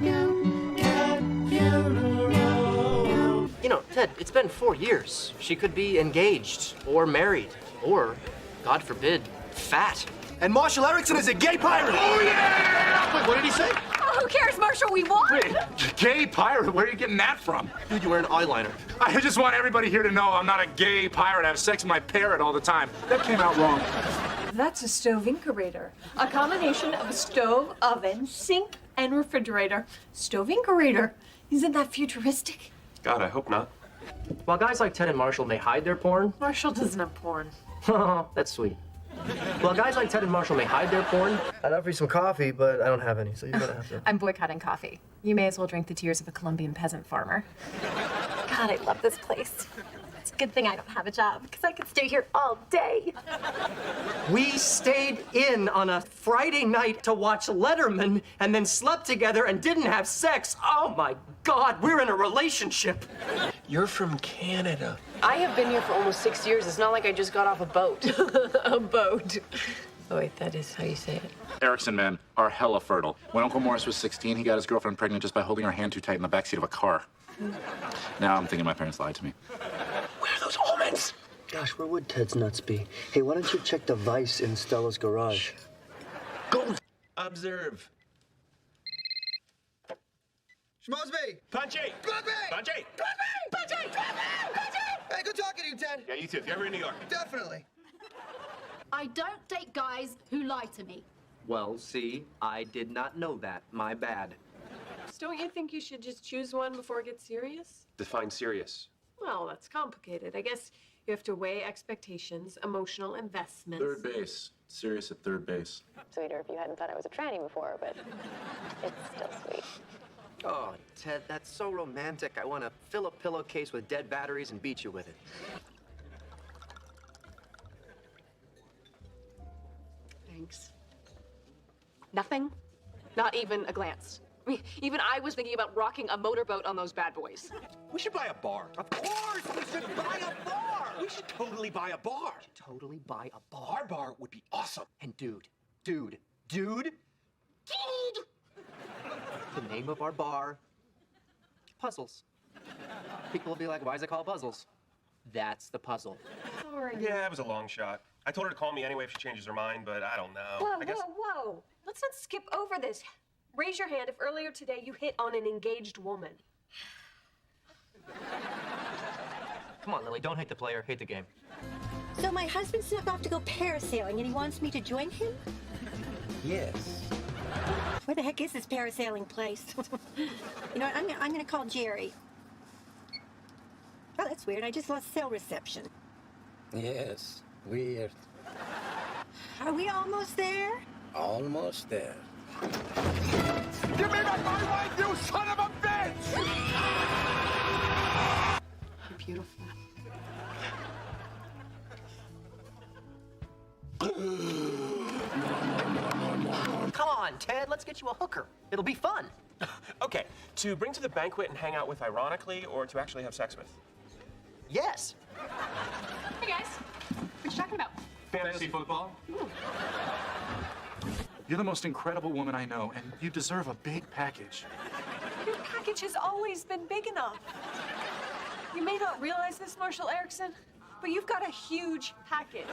cat funeral. You know, Ted, it's been 4 years. She could be engaged, or married, or, God forbid, fat. And Marshall Erickson is a gay pirate! Oh, yeah! Wait, what did he say? Oh, who cares, Marshall? We won. Wait, gay pirate? Where are you getting that from? Dude, you wear an eyeliner. I just want everybody here to know I'm not a gay pirate. I have sex with my parrot all the time. That came out wrong. That's a stove incubator. A combination of a stove, oven, sink, and refrigerator. Stove incubator. Isn't that futuristic? God, I hope not. While guys like Ted and Marshall may hide their porn... Marshall doesn't have porn. That's sweet. While guys like Ted and Marshall may hide their porn... I'd offer you some coffee, but I don't have any, so you're gonna have to... I'm boycotting coffee. You may as well drink the tears of a Colombian peasant farmer. God, I love this place. It's a good thing I don't have a job, because I could stay here all day. We stayed in on a Friday night to watch Letterman and then slept together and didn't have sex. Oh my God, we're in a relationship. You're from Canada. I have been here for almost 6 years. It's not like I just got off a boat. A boat. Oh, wait, that is how you say it. Erickson men are hella fertile. When Uncle Morris was 16, he got his girlfriend pregnant just by holding her hand too tight in the backseat of a car. Now I'm thinking my parents lied to me. Where are those almonds? Gosh, where would Ted's nuts be? Hey, why don't you check the vice in Stella's garage? Go! Observe. Schmosby! Punchy! Punchy! Punchy! Punchy! Hey, good talking to you, Ted. Yeah, you too. If you're ever in New York. Definitely. I don't date guys who lie to me. Well, see, I did not know that. My bad. Don't you think you should just choose one before it gets serious? Define serious. Well, that's complicated. I guess you have to weigh expectations, emotional investments. Third base. Serious at third base. Sweeter if you hadn't thought I was a tranny before, but it's still sweet. Oh, Ted, that's so romantic. I want to fill a pillowcase with dead batteries and beat you with it. Thanks. Nothing? Not even a glance. I mean, even I was thinking about rocking a motorboat on those bad boys. We should buy a bar. Of course, we should buy a bar. We should totally buy a bar. Totally buy a bar. Our bar would be awesome. And dude. The name of our bar, Puzzles. People will be like, why is it called Puzzles? That's the puzzle. Sorry. Yeah, it was a long shot. I told her to call me anyway if she changes her mind, but I don't know. Whoa, I guess... whoa. Let's not skip over this. Raise your hand if earlier today you hit on an engaged woman. Come on, Lily, don't hate the player, hate the game. So my husband snuck off to go parasailing, and he wants me to join him? Yes. Where the heck is this parasailing place? You know what, I'm gonna call Jerry. Oh, that's weird. I just lost cell reception. Yes, weird. Are we almost there? Almost there. Give me back my wife, you son of a bitch! You're beautiful. Come on, Ted, let's get you a hooker. It'll be fun. Okay, to bring to the banquet and hang out with ironically, or to actually have sex with? Yes. Hey, guys. What you talking about? Fantasy football? You're the most incredible woman I know, and you deserve a big package. Your package has always been big enough. You may not realize this, Marshall Erickson, but you've got a huge package.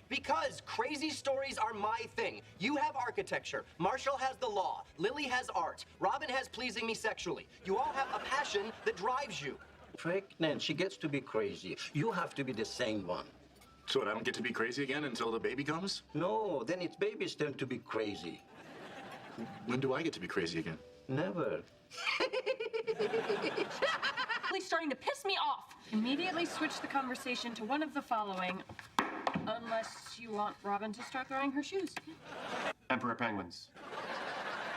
Because crazy stories are my thing. You have architecture. Marshall has the law. Lily has art. Robin has pleasing me sexually. You all have a passion that drives you. Pregnant, she gets to be crazy. You have to be the same one. So what, I don't get to be crazy again until the baby comes? No, then it's baby's turn to be crazy. When do I get to be crazy again? Never. Really starting to piss me off. Immediately switch the conversation to one of the following. Unless you want Robin to start throwing her shoes. Emperor penguins.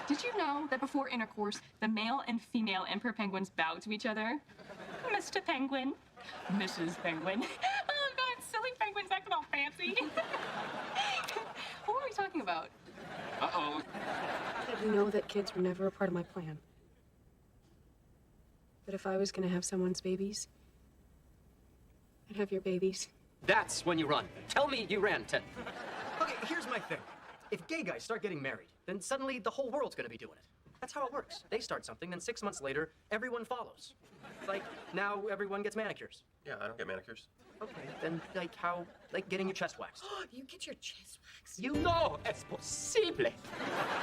Did you know that before intercourse, the male and female emperor penguins bow to each other? Mr. Penguin, Mrs. Penguin. Oh God, silly penguins acting all fancy. What were we talking about? Uh-oh. You know that kids were never a part of my plan. But if I was gonna have someone's babies, I'd have your babies. That's when you run. Tell me you ran, Ted. Okay, here's my thing. If gay guys start getting married, then suddenly the whole world's gonna be doing it. That's how it works. They start something, then 6 months later, everyone follows. Like, now everyone gets manicures. Yeah, I don't get manicures. Okay, then like getting your chest waxed. You get your chest waxed? You know es posible.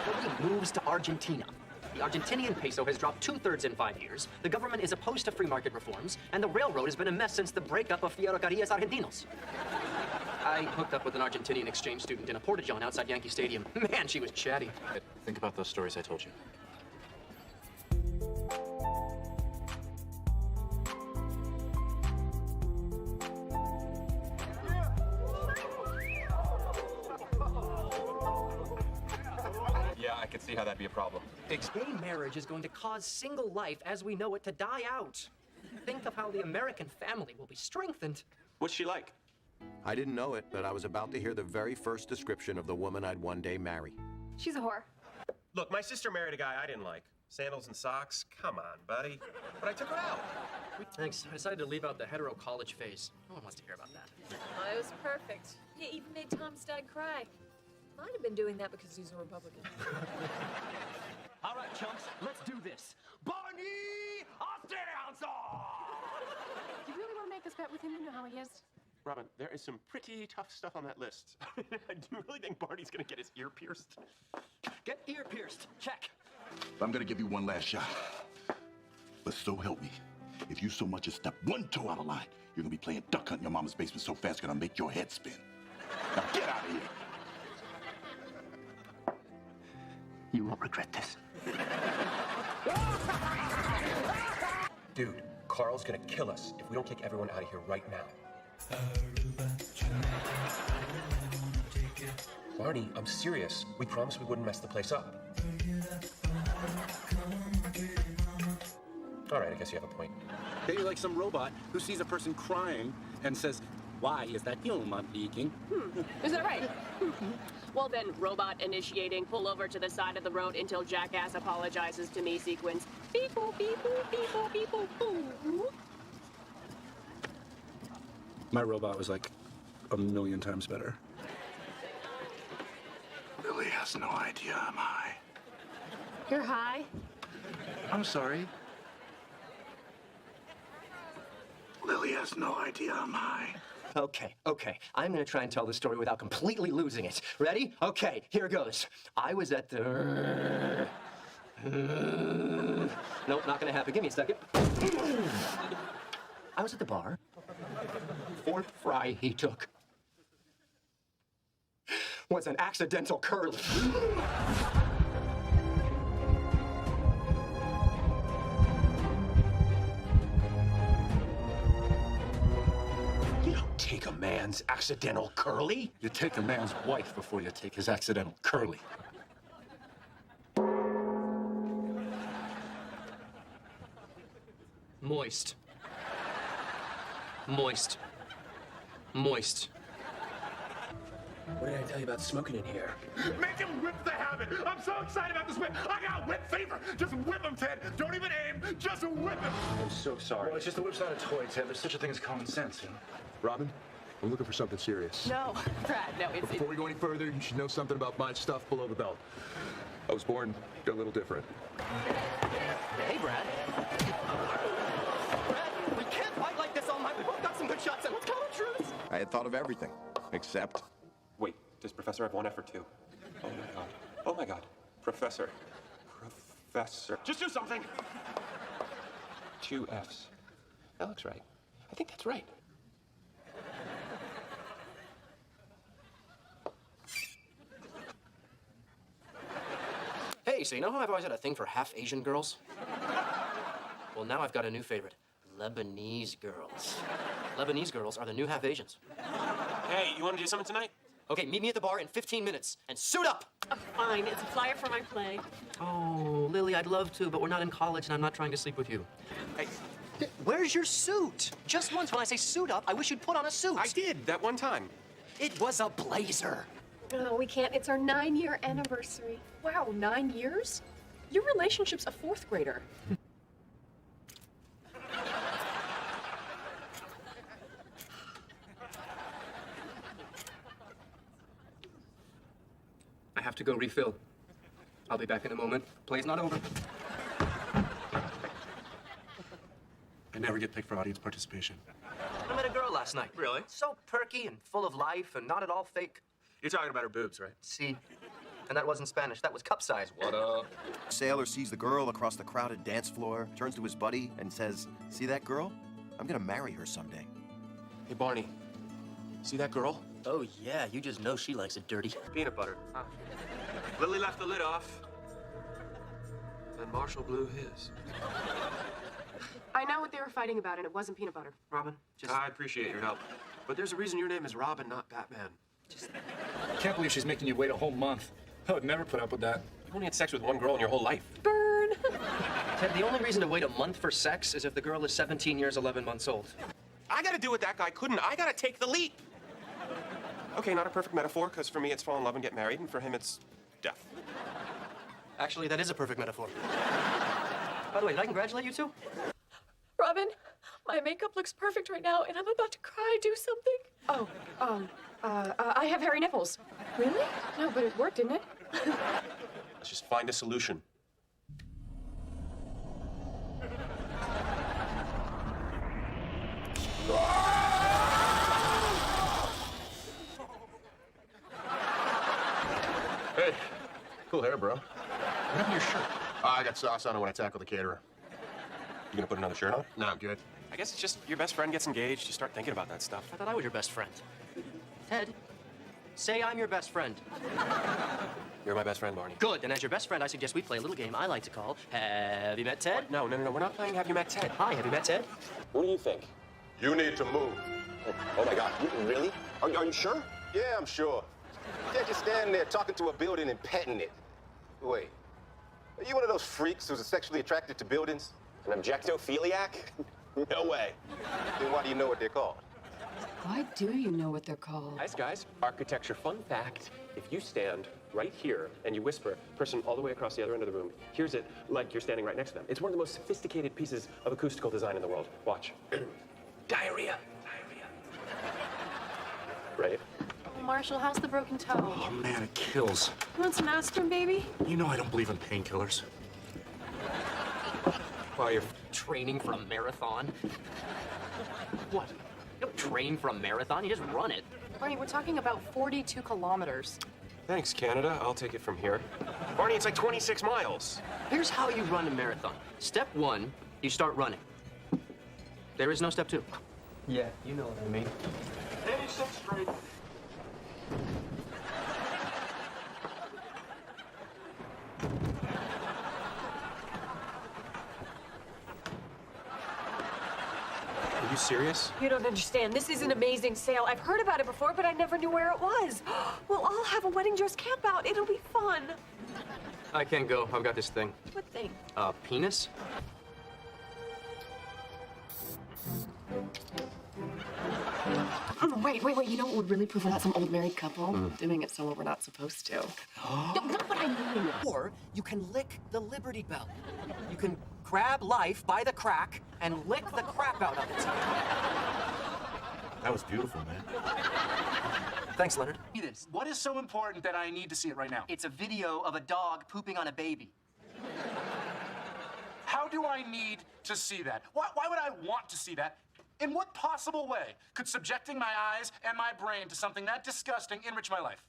Nobody moves to Argentina. The Argentinian peso has dropped 2/3 in 5 years. The government is opposed to free market reforms, and the railroad has been a mess since the breakup of Ferrocarriles Argentinos. I hooked up with an Argentinian exchange student in a porta-john outside Yankee Stadium. Man, she was chatty. Think about those stories I told you. Yeah, I could see how that'd be a problem. Gay marriage is going to cause single life as we know it to die out. Think of how the American family will be strengthened. What's she like? I didn't know it, but I was about to hear the very first description of the woman I'd one day marry. She's a whore. Look, my sister married a guy I didn't like. Sandals and socks? Come on, buddy. But I took her out. Thanks. I decided to leave out the hetero college phase. No one wants to hear about that. Oh, it was perfect. You even made Tom's dad cry. Might have been doing that because he's a Republican. All right, chumps, let's do this. Barney and You really want to make this bet with him? You know how he is. Robin, there is some pretty tough stuff on that list. I do really think Barney's gonna get his ear pierced. Get ear pierced. Check. I'm gonna give you one last shot. But so help me, if you so much as step one toe out of line, you're gonna be playing duck hunt in your mama's basement so fast it's gonna make your head spin. Now get out of here. You won't regret this. Dude, Carl's gonna kill us if we don't kick everyone out of here right now. Barney, I'm serious. We promised we wouldn't mess the place up. All right, I guess you have a point. You're like some robot who sees a person crying and says, "Why is that human leaking?" Is that right? Well then, robot initiating, pull over to the side of the road until jackass apologizes to me sequence. Beep boop, beep boop, beep boop, beep boop, boop. My robot was like 1,000,000 times better. Lily has no idea I'm high. You're high? I'm sorry. Lily has no idea I'm high. Okay. I'm gonna try and tell the story without completely losing it. Ready? Okay, here goes. I was at the... Nope, not gonna happen. Give me a second. I was at the bar. Fourth fry he took was an accidental curly. You don't take a man's accidental curly. You take a man's wife before you take his accidental curly. Moist. Moist. Moist. What did I tell you about smoking in here? Make him whip the habit. I'm so excited about this whip. I got whip fever. Just whip him, Ted. Don't even aim. Just whip him. I'm so sorry. Well, it's just the whip's not a toy, Ted. There's such a thing as common sense, you know? Robin, I'm looking for something serious. No, Brad, no, it's... Before we go any further, you should know something about my stuff below the belt. I was born a little different. Hey, Brad. Brad, we can't fight like this all night. We both got some good shots in. Let's call it truce. I had thought of everything, except Wait, does Professor have one F or two? Oh my god. Oh my god. Professor. Professor. Just do something! 2 Fs. That looks right. I think that's right. Hey, so you know how I've always had a thing for half Asian girls? Well, now I've got a new favorite. Lebanese girls. Lebanese girls are the new half Asians. Hey, you want to do something tonight? Okay, meet me at the bar in 15 minutes and suit up! Fine, it's a flyer for my play. Oh, Lily, I'd love to, but we're not in college and I'm not trying to sleep with you. Hey, where's your suit? Just once when I say suit up, I wish you'd put on a suit. I did, that one time. It was a blazer. No, we can't. It's our 9-year anniversary. Wow, 9 years? Your relationship's a 4th grader. I have to go refill. I'll be back in a moment. Play's not over. I never get picked for audience participation. I met a girl last night. Really? So perky and full of life and not at all fake. You're talking about her boobs, right? See? And that wasn't Spanish. That was cup size. What up? Sailor sees the girl across the crowded dance floor, turns to his buddy, and says, "See that girl? I'm gonna marry her someday." Hey, Barney. See that girl? Oh, yeah. You just know she likes it dirty. Peanut butter. Huh. Lily left the lid off. And Marshall blew his. I know what they were fighting about, and it wasn't peanut butter. Robin, I appreciate your help. But there's a reason your name is Robin, not Batman. I can't believe she's making you wait a whole month. I would never put up with that. You've only had sex with one girl in your whole life. Burn! Ted, the only reason to wait a month for sex is if the girl is 17 years, 11 months old. I gotta do what that guy couldn't. I gotta take the leap. Okay, not a perfect metaphor, because for me it's fall in love and get married, and for him it's death. Actually, that is a perfect metaphor. By the way, did I congratulate you too? Robin, my makeup looks perfect right now, and I'm about to cry. Do something. Oh, I have hairy nipples. Really? No, but it worked, didn't it? Let's just find a solution. Hey, cool hair, bro. What happened to your shirt? I got sauce on it when I tackled the caterer. You gonna put another shirt on? No, I'm good. I guess it's just your best friend gets engaged, you start thinking about that stuff. I thought I was your best friend. Ted, say I'm your best friend. You're my best friend, Barney. Good, and as your best friend, I suggest we play a little game I like to call Have You Met Ted? No, we're not playing Have You Met Ted. Hi, have you met Ted? What do you think? You need to move. Oh my God, really? Are you sure? Yeah, I'm sure. You can't just stand there talking to a building and petting it. Wait, are you one of those freaks who's sexually attracted to buildings? An objectophiliac? No way. Then why do you know what they're called? Why do you know what they're called? Nice guys. Architecture fun fact. If you stand right here and you whisper, person all the way across the other end of the room hears it like you're standing right next to them. It's one of the most sophisticated pieces of acoustical design in the world. Watch. Diarrhea. Right? Marshall, how's the broken toe? Oh, man, it kills. You want some aspirin, baby? You know I don't believe in painkillers. Well, you're training for a marathon? What? You don't train for a marathon, you just run it. Barney, we're talking about 42 kilometers. Thanks, Canada. I'll take it from here. Barney, it's like 26 miles. Here's how you run a marathon. Step 1, you start running. There is no step 2. Yeah, you know what I mean. 86 straight. Are you serious? You don't understand. This is an amazing sale. I've heard about it before, but I never knew where it was. We'll all have a wedding dress camp out. It'll be fun. I can't go. I've got this thing. What thing? Penis? Wait. You know what would really prove we're not some old married couple? Doing it somewhere we're not supposed to. No, not what I mean. Or you can lick the Liberty Bell. You can grab life by the crack and lick the crap out of it. That was beautiful, man. Thanks, Leonard. See this. What is so important that I need to see it right now? It's a video of a dog pooping on a baby. How do I need to see that? Why would I want to see that? In what possible way could subjecting my eyes and my brain to something that disgusting enrich my life?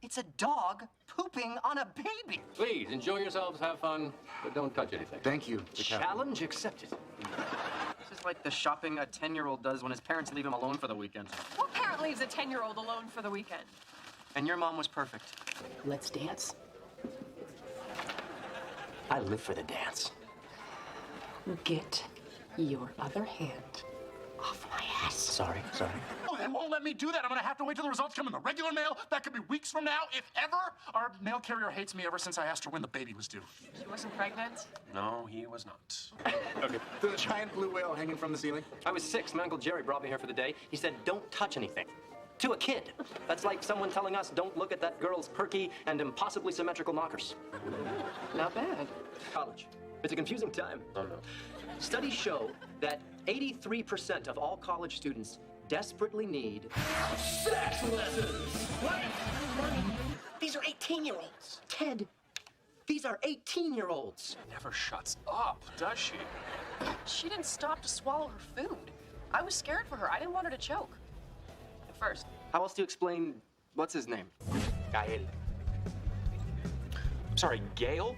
It's a dog pooping on a baby. Please, enjoy yourselves, have fun, but don't touch anything. Thank you. Challenge accepted. This is like the shopping a 10-year-old does when his parents leave him alone for the weekend. What parent leaves a 10-year-old alone for the weekend? And your mom was perfect. Let's dance. I live for the dance. Get your other hand off my ass. Sorry. Oh, they won't let me do that. I'm gonna have to wait till the results come in the regular mail. That could be weeks from now, if ever. Our mail carrier hates me ever since I asked her when the baby was due. She wasn't pregnant? No, he was not. Okay. The giant blue whale hanging from the ceiling? I was 6. My Uncle Jerry brought me here for the day. He said, don't touch anything. To a kid. That's like someone telling us, don't look at that girl's perky and impossibly symmetrical knockers. Not bad. College. It's a confusing time. Oh, no. Studies show that 83% of all college students desperately need sex lessons. What? These are 18-year-olds. Ted, these are 18-year-olds. Never shuts up, does she? She didn't stop to swallow her food. I was scared for her. I didn't want her to choke. At first. How else do you explain, what's his name? Gael. I'm sorry, Gail?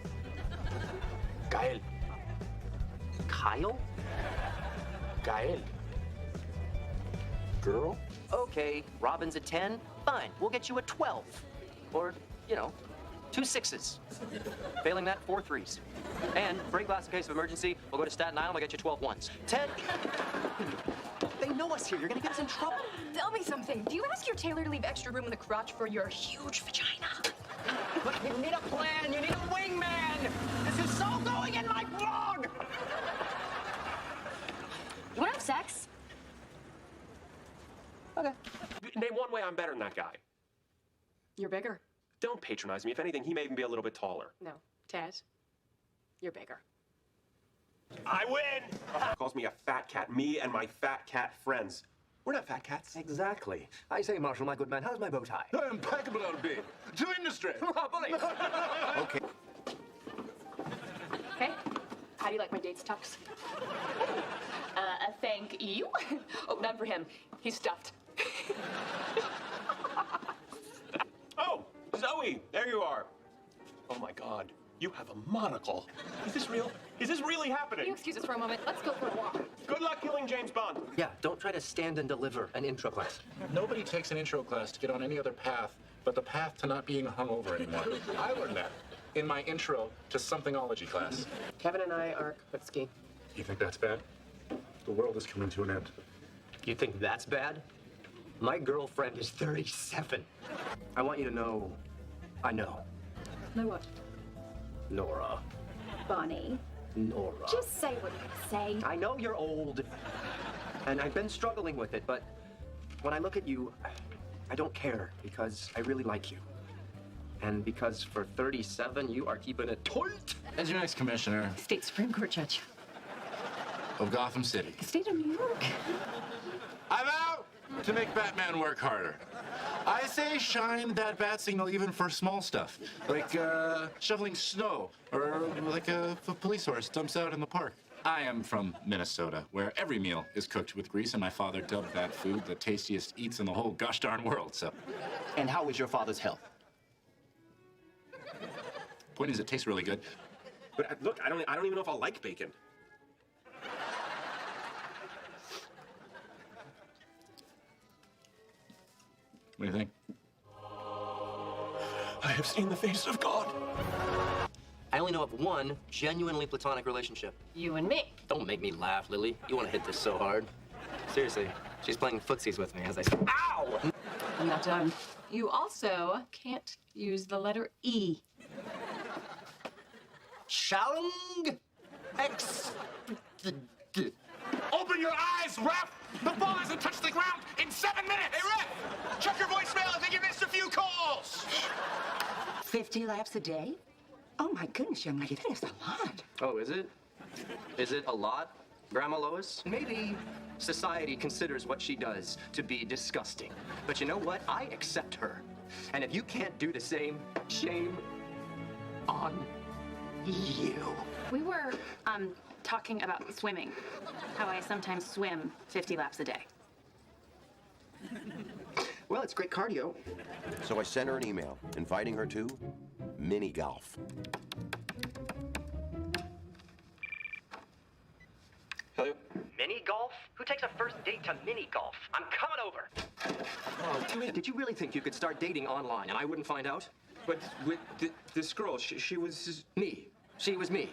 Gael. Kyle? Gael. Girl? Okay, Robin's a 10. Fine, we'll get you a 12. Or, 2 6s. Failing that, 4 3s. And for a glass in case of emergency, we'll go to Staten Island, we'll get you 12 1s. Ted! They know us here. You're gonna get us in trouble. Tell me something. Do you ask your tailor to leave extra room in the crotch for your huge vagina? But you need a plan. You need a wingman. This is so going in my blog. You want to have sex? Okay. Name one way I'm better than that guy. You're bigger. Don't patronize me. If anything, he may even be a little bit taller. No, Ted, you're bigger. I win! Calls me a fat cat. Me and my fat cat friends. We're not fat cats. Exactly. I say, Marshall, my good man, how's my bow tie? Impeccable, LB. To industry. Bully. Okay. Hey, how do you like my dates, Tux? Thank you. Oh, none for him. He's stuffed. Oh, Zoe, there you are. Oh my God, you have a monocle. Is this real? Is this really happening? Can you excuse us for a moment? Let's go for a walk. Good luck killing James Bond. Yeah, don't try to stand and deliver an intro class. Nobody takes an intro class to get on any other path but the path to not being hungover anymore. I learned that in my intro to somethingology class. Kevin and I are Kaputski. You think that's bad? The world is coming to an end. You think that's bad? My girlfriend is 37. I want you to know, I know. Know what? Nora. Bonnie. Nora. Just say what you say. I know you're old, and I've been struggling with it, but when I look at you, I don't care because I really like you. And because for 37, you are keeping it tight. As your next commissioner State Supreme Court judge. of Gotham City, The state of New York. I'm out to make Batman work harder. I say shine that bat signal even for small stuff, like shoveling snow, or like a police horse dumps out in the park. I am from Minnesota, where every meal is cooked with grease, and my father dubbed that food the tastiest eats in the whole gosh darn world, so. And how is your father's health? Point is, it tastes really good. But look, I don't even know if I'll like bacon. What do you think? I have seen the face of God. I only know of one genuinely platonic relationship. You and me. Don't make me laugh, Lily. You want to hit this so hard. Seriously, she's playing footsies with me as I say, ow! I'm not done. You also can't use the letter E. Challenge X. Open your eyes, ref! The ball hasn't touched the ground in 7 minutes! Hey, ref! Check your voicemail. I think you missed a few calls! 50 laps a day? Oh my goodness, young lady, that is a lot. Oh, is it? Is it a lot, Grandma Lois? Maybe society considers what she does to be disgusting. But you know what? I accept her. And if you can't do the same, shame on you. We were, talking about swimming. How I sometimes swim 50 laps a day. Well, it's great cardio. So I sent her an email inviting her to mini golf. Hello? Mini golf? Who takes a first date to mini golf? I'm coming over. Oh, did you really think you could start dating online and I wouldn't find out? But with this girl, she was me. She was me.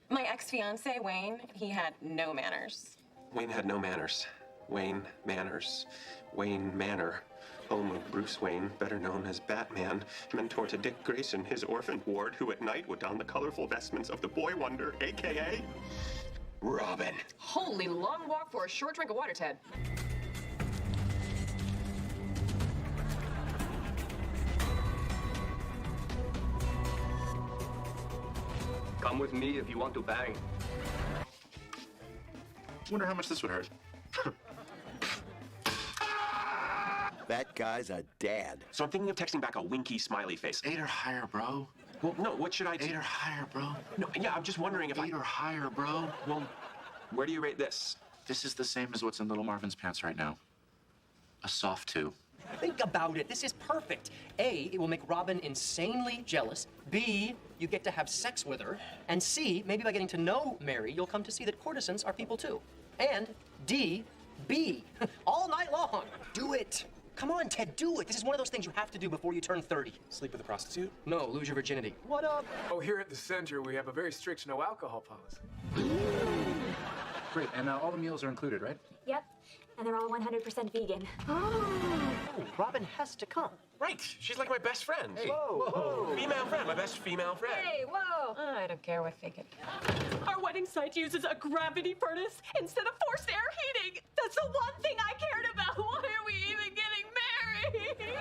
My ex-fiance, Wayne, he had no manners. Wayne had no manners. Wayne Manners. Wayne Manor. Home of Bruce Wayne, better known as Batman, mentor to Dick Grayson, his orphan ward, who at night would don the colorful vestments of the boy wonder, a.k.a. Robin. Holy long walk for a short drink of water, Ted. Come with me if you want to bang. Wonder how much this would hurt. That guy's a dad. So I'm thinking of texting back a winky smiley face. 8 or higher, bro. Well, no, what should I do? 8 or higher, bro. No, yeah, I'm just wondering if 8 or higher, bro. Well, where do you rate this? This is the same as what's in Little Marvin's pants right now. A soft 2. Think about it. This is perfect. A, it will make Robin insanely jealous. B, you get to have sex with her. And C, maybe by getting to know Mary, you'll come to see that courtesans are people too. And D, B, all night long. Do it. Come on, Ted, do it. This is one of those things you have to do before you turn 30. Sleep with a prostitute? No, lose your virginity. What up? Oh, here at the center, we have a very strict no alcohol policy. Great, and all the meals are included, right? Yep, and they're all 100% vegan. Oh, Robin has to come. Right, she's like my best friend. Hey. Whoa. Female friend, my best female friend. Hey, whoa! I don't care what fake it. Our wedding site uses a gravity furnace instead of forced air heating. That's the one thing I cared about. Why are we even getting married?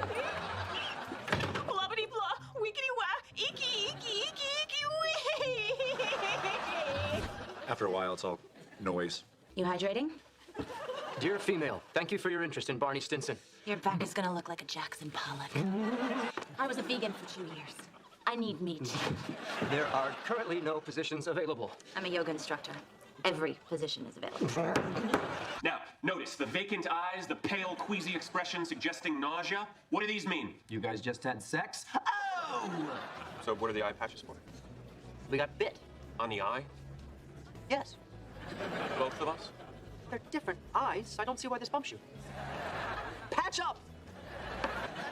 Blah-bitty blah, wickety wah, eeky, eeky, eeky, eeky, wee. After a while, it's all noise. You hydrating? Dear female, thank you for your interest in Barney Stinson. Your back is gonna look like a Jackson Pollock. I was a vegan for 2 years. I need meat. There are currently no positions available. I'm a yoga instructor. Every position is available. Now, notice the vacant eyes, the pale, queasy expression suggesting nausea. What do these mean? You guys just had sex? Oh! So what are the eye patches for? We got bit. On the eye? Yes. Both of us? They're different eyes. I don't see why this bumps you. Patch up!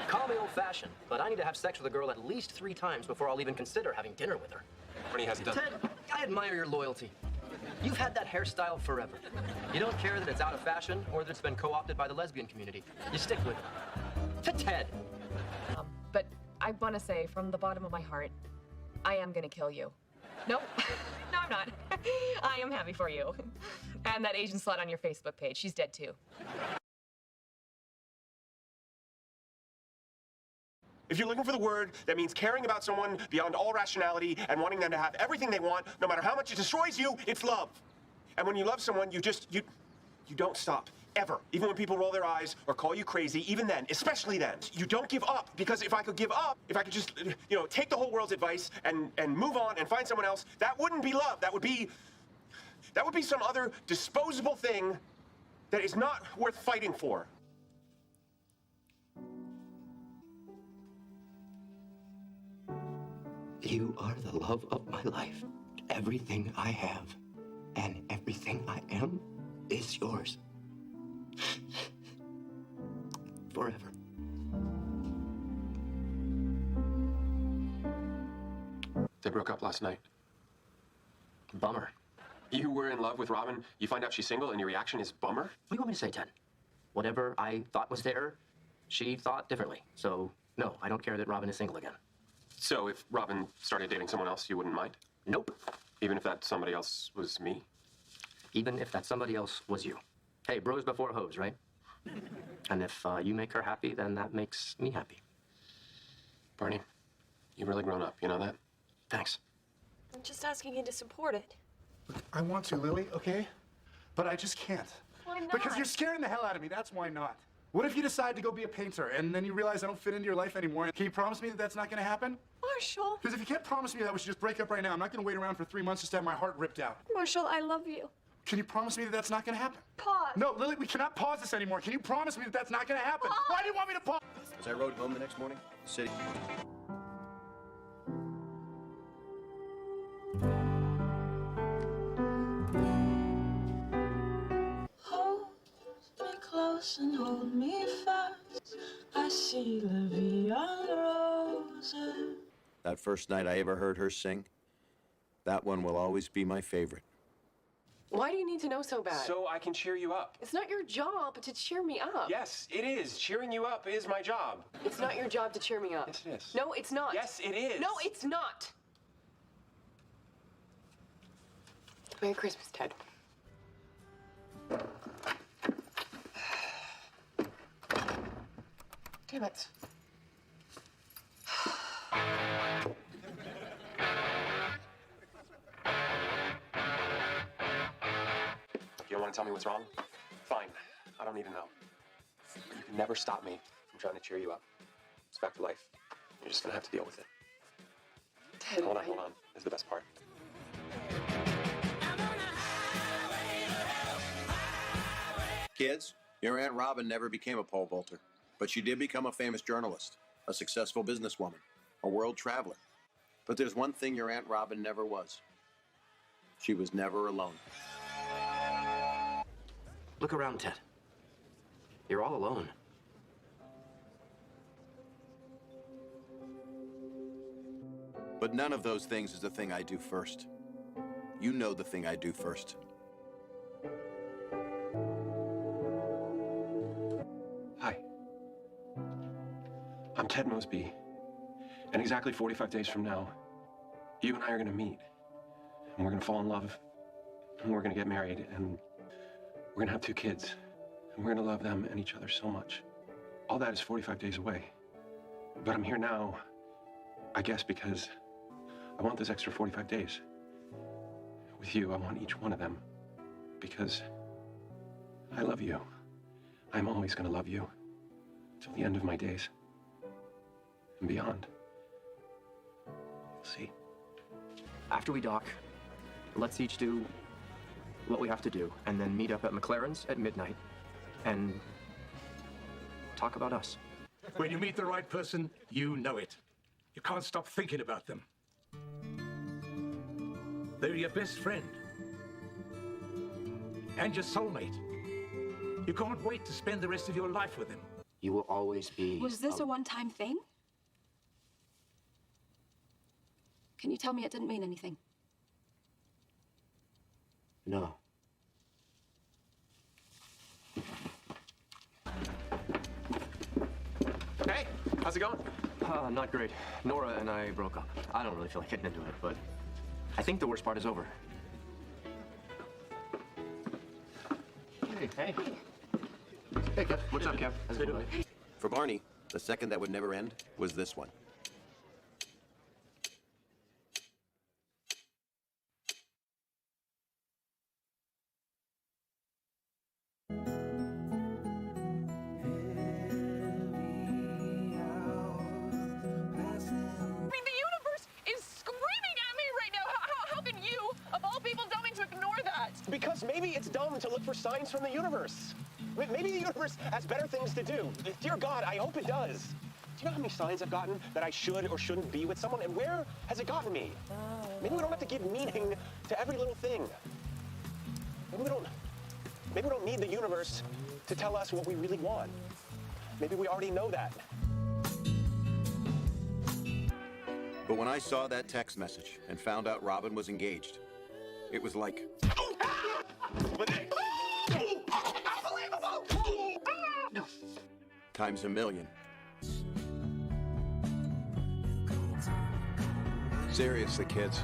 Call me old-fashioned, but I need to have sex with a girl at least 3 times before I'll even consider having dinner with her. Bernie hasn't done. Ted, I admire your loyalty. You've had that hairstyle forever. You don't care that it's out of fashion or that it's been co-opted by the lesbian community. You stick with it. To Ted. But I want to say from the bottom of my heart, I am gonna kill you. Nope. No, I'm not. I am happy for you. And that Asian slut on your Facebook page, she's dead too. If you're looking for the word that means caring about someone beyond all rationality and wanting them to have everything they want, no matter how much it destroys you, it's love. And when you love someone, you don't stop. Ever. Even when people roll their eyes or call you crazy, even then, especially then, you don't give up. Because if I could give up, if I could just, take the whole world's advice and move on and find someone else, that wouldn't be love. That would be some other disposable thing that is not worth fighting for. You are the love of my life. Everything I have and everything I am is yours. Forever. They broke up last night. Bummer. You were in love with Robin, you find out she's single, and your reaction is bummer? What do you want me to say, Ted? Whatever I thought was there, she thought differently. So, no, I don't care that Robin is single again. So if Robin started dating someone else, you wouldn't mind? Nope. Even if that somebody else was me? Even if that somebody else was you. Hey, bros before hoes, right? And if you make her happy, then that makes me happy. Barney, you've really grown up, you know that? Thanks. I'm just asking you to support it. I want to, Lily, okay? But I just can't. Why not? Because you're scaring the hell out of me, that's why not. What if you decide to go be a painter and then you realize I don't fit into your life anymore? Can you promise me that that's not going to happen? Marshall. Because if you can't promise me that, we should just break up right now. I'm not going to wait around for 3 months just to have my heart ripped out. Marshall, I love you. Can you promise me that that's not going to happen? Pause. No, Lily, we cannot pause this anymore. Can you promise me that that's not going to happen? Pause. Why do you want me to pause? As I rode home the next morning, the city. Hold me close and hold me fast. I see la vie en rose. That first night I ever heard her sing, that one will always be my favorite. Why do you need to know so bad? So I can cheer you up. It's not your job to cheer me up. Yes, it is. Cheering you up is my job. It's not your job to cheer me up. Yes, it is. No, it's not. Yes, it is. No, it's not. Merry Christmas, Ted. Damn it. You don't want to tell me what's wrong? Fine. I don't need to know. But you can never stop me from trying to cheer you up. It's back to life. You're just gonna have to deal with it. Ted, hold on. This is the best part. Kids, your Aunt Robin never became a pole vaulter, but she did become a famous journalist, a successful businesswoman, a world traveler. But there's one thing your Aunt Robin never was. She was never alone. Look around, Ted. You're all alone. But none of those things is the thing I do first. You know the thing I do first. Hi. I'm Ted Mosby. And exactly 45 days from now, you and I are gonna meet. And we're gonna fall in love. And we're gonna get married. And we're gonna have 2 kids. And we're gonna love them and each other so much. All that is 45 days away. But I'm here now, I guess, because I want this extra 45 days. With you, I want each one of them. Because I love you. I'm always gonna love you. Till the end of my days. And beyond. We'll see. After we dock, let's each do what we have to do, and then meet up at McLaren's at midnight and talk about us. When you meet the right person, you know it. You can't stop thinking about them. They're your best friend. And your soulmate. You can't wait to spend the rest of your life with them. You will always be... Was this a one-time thing? Can you tell me it didn't mean anything? No. Hey, how's it going? Not great. Nora and I broke up. I don't really feel like getting into it, but I think the worst part is over. Hey. Hey, Kev. What's up, Kev? How's it going? For Barney, the second that would never end was this one. Because maybe it's dumb to look for signs from the universe. Maybe the universe has better things to do. Dear God, I hope it does. Do you know how many signs I've gotten that I should or shouldn't be with someone? And where has it gotten me? Maybe we don't have to give meaning to every little thing. Maybe we don't need the universe to tell us what we really want. Maybe we already know that. But when I saw that text message and found out Robin was engaged, it was like... No. Times a million. Seriously, kids,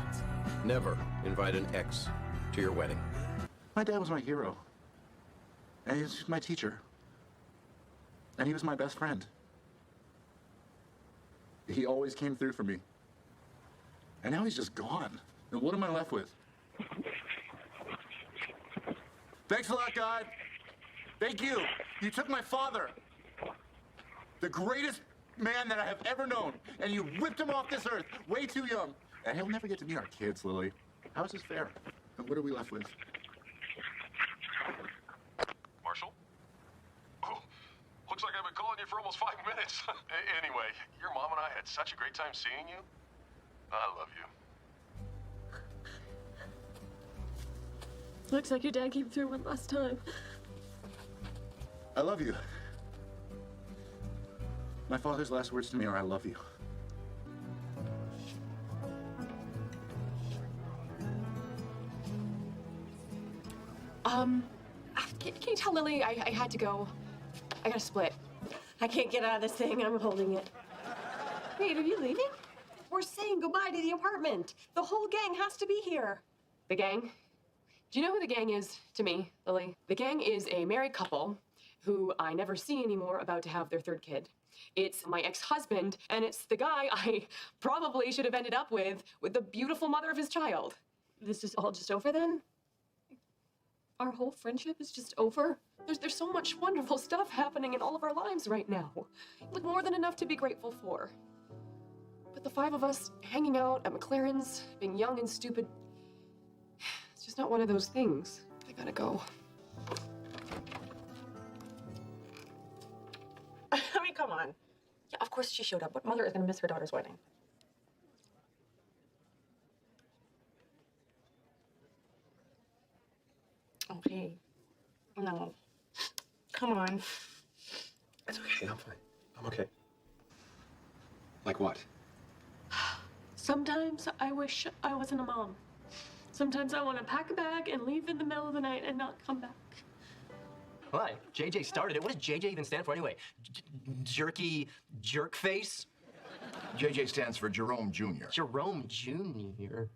never invite an ex to your wedding. My dad was my hero. And he was my teacher. And he was my best friend. He always came through for me. And now he's just gone. And what am I left with? Thanks a lot, God. Thank you. You took my father. the greatest man that I have ever known, and you whipped him off this earth way too young. And he'll never get to meet our kids, Lily. How is this fair? And what are we left with? Marshall? Oh, looks like I've been calling you for almost 5 minutes. Anyway, your mom and I had such a great time seeing you. I love you. Looks like your dad came through one last time. I love you. My father's last words to me are, I love you. Can you tell Lily I had to go? I gotta split. I can't get out of this thing. I'm holding it. Wait, are you leaving? We're saying goodbye to the apartment. The whole gang has to be here. The gang? Do you know who the gang is to me, Lily? The gang is a married couple who I never see anymore, about to have their third kid. It's my ex-husband, and it's the guy I probably should have ended up with the beautiful mother of his child. This is all just over then? Our whole friendship is just over? There's so much wonderful stuff happening in all of our lives right now. Like, more than enough to be grateful for. But the 5 of us hanging out at McLaren's, being young and stupid, it's just not one of those things. I gotta go. I mean, come on. Yeah, of course she showed up. What mother is gonna miss her daughter's wedding? Okay. No. Come on. It's okay, I'm fine. I'm okay. Like what? Sometimes I wish I wasn't a mom. Sometimes I want to pack a bag and leave in the middle of the night and not come back. Why? JJ started it. What does JJ even stand for anyway? Jerky jerk face? JJ stands for Jerome Jr. Jerome Jr.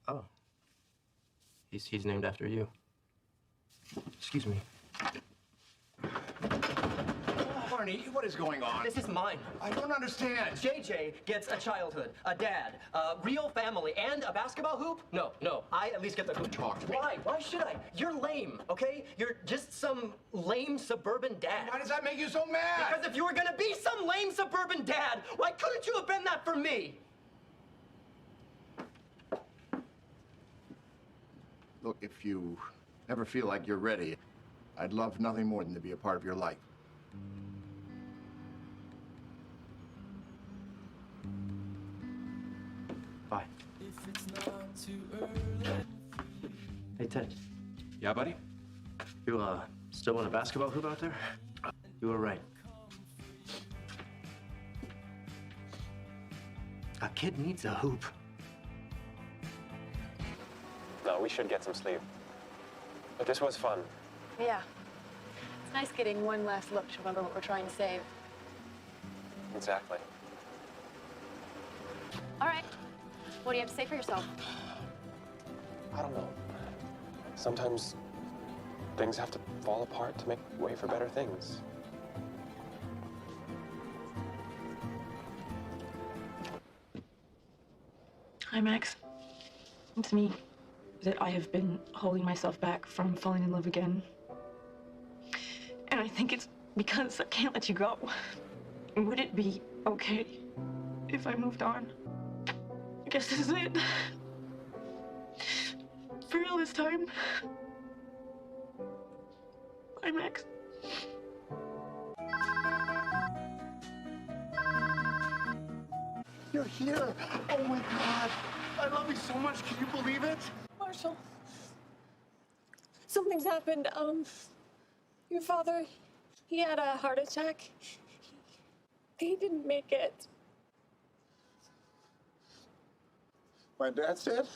Oh. He's named after you. Excuse me. Barney, what is going on? This is mine. I don't understand. JJ gets a childhood, a dad, a real family, and a basketball hoop? No. I at least get the hoop. Talk to me. Why? Why should I? You're lame, okay? You're just some lame suburban dad. Why does that make you so mad? Because if you were gonna be some lame suburban dad, why couldn't you have been that for me? Look, if you ever feel like you're ready, I'd love nothing more than to be a part of your life. Bye. Hey, Ted. Yeah, buddy? You, still want a basketball hoop out there? You were right. A kid needs a hoop. No, we should get some sleep. But this was fun. Yeah. It's nice getting one last look to remember what we're trying to save. Exactly. All right. What do you have to say for yourself? I don't know. Sometimes things have to fall apart to make way for better things. Hi, Max. It's me. That I have been holding myself back from falling in love again. And I think it's because I can't let you go. Would it be okay if I moved on? I guess this is it. For real this time. Bye, Max. You're here. Oh my God. I love you so much. Can you believe it? Marshall. Something's happened. Your father, he had a heart attack. He didn't make it. My dad said?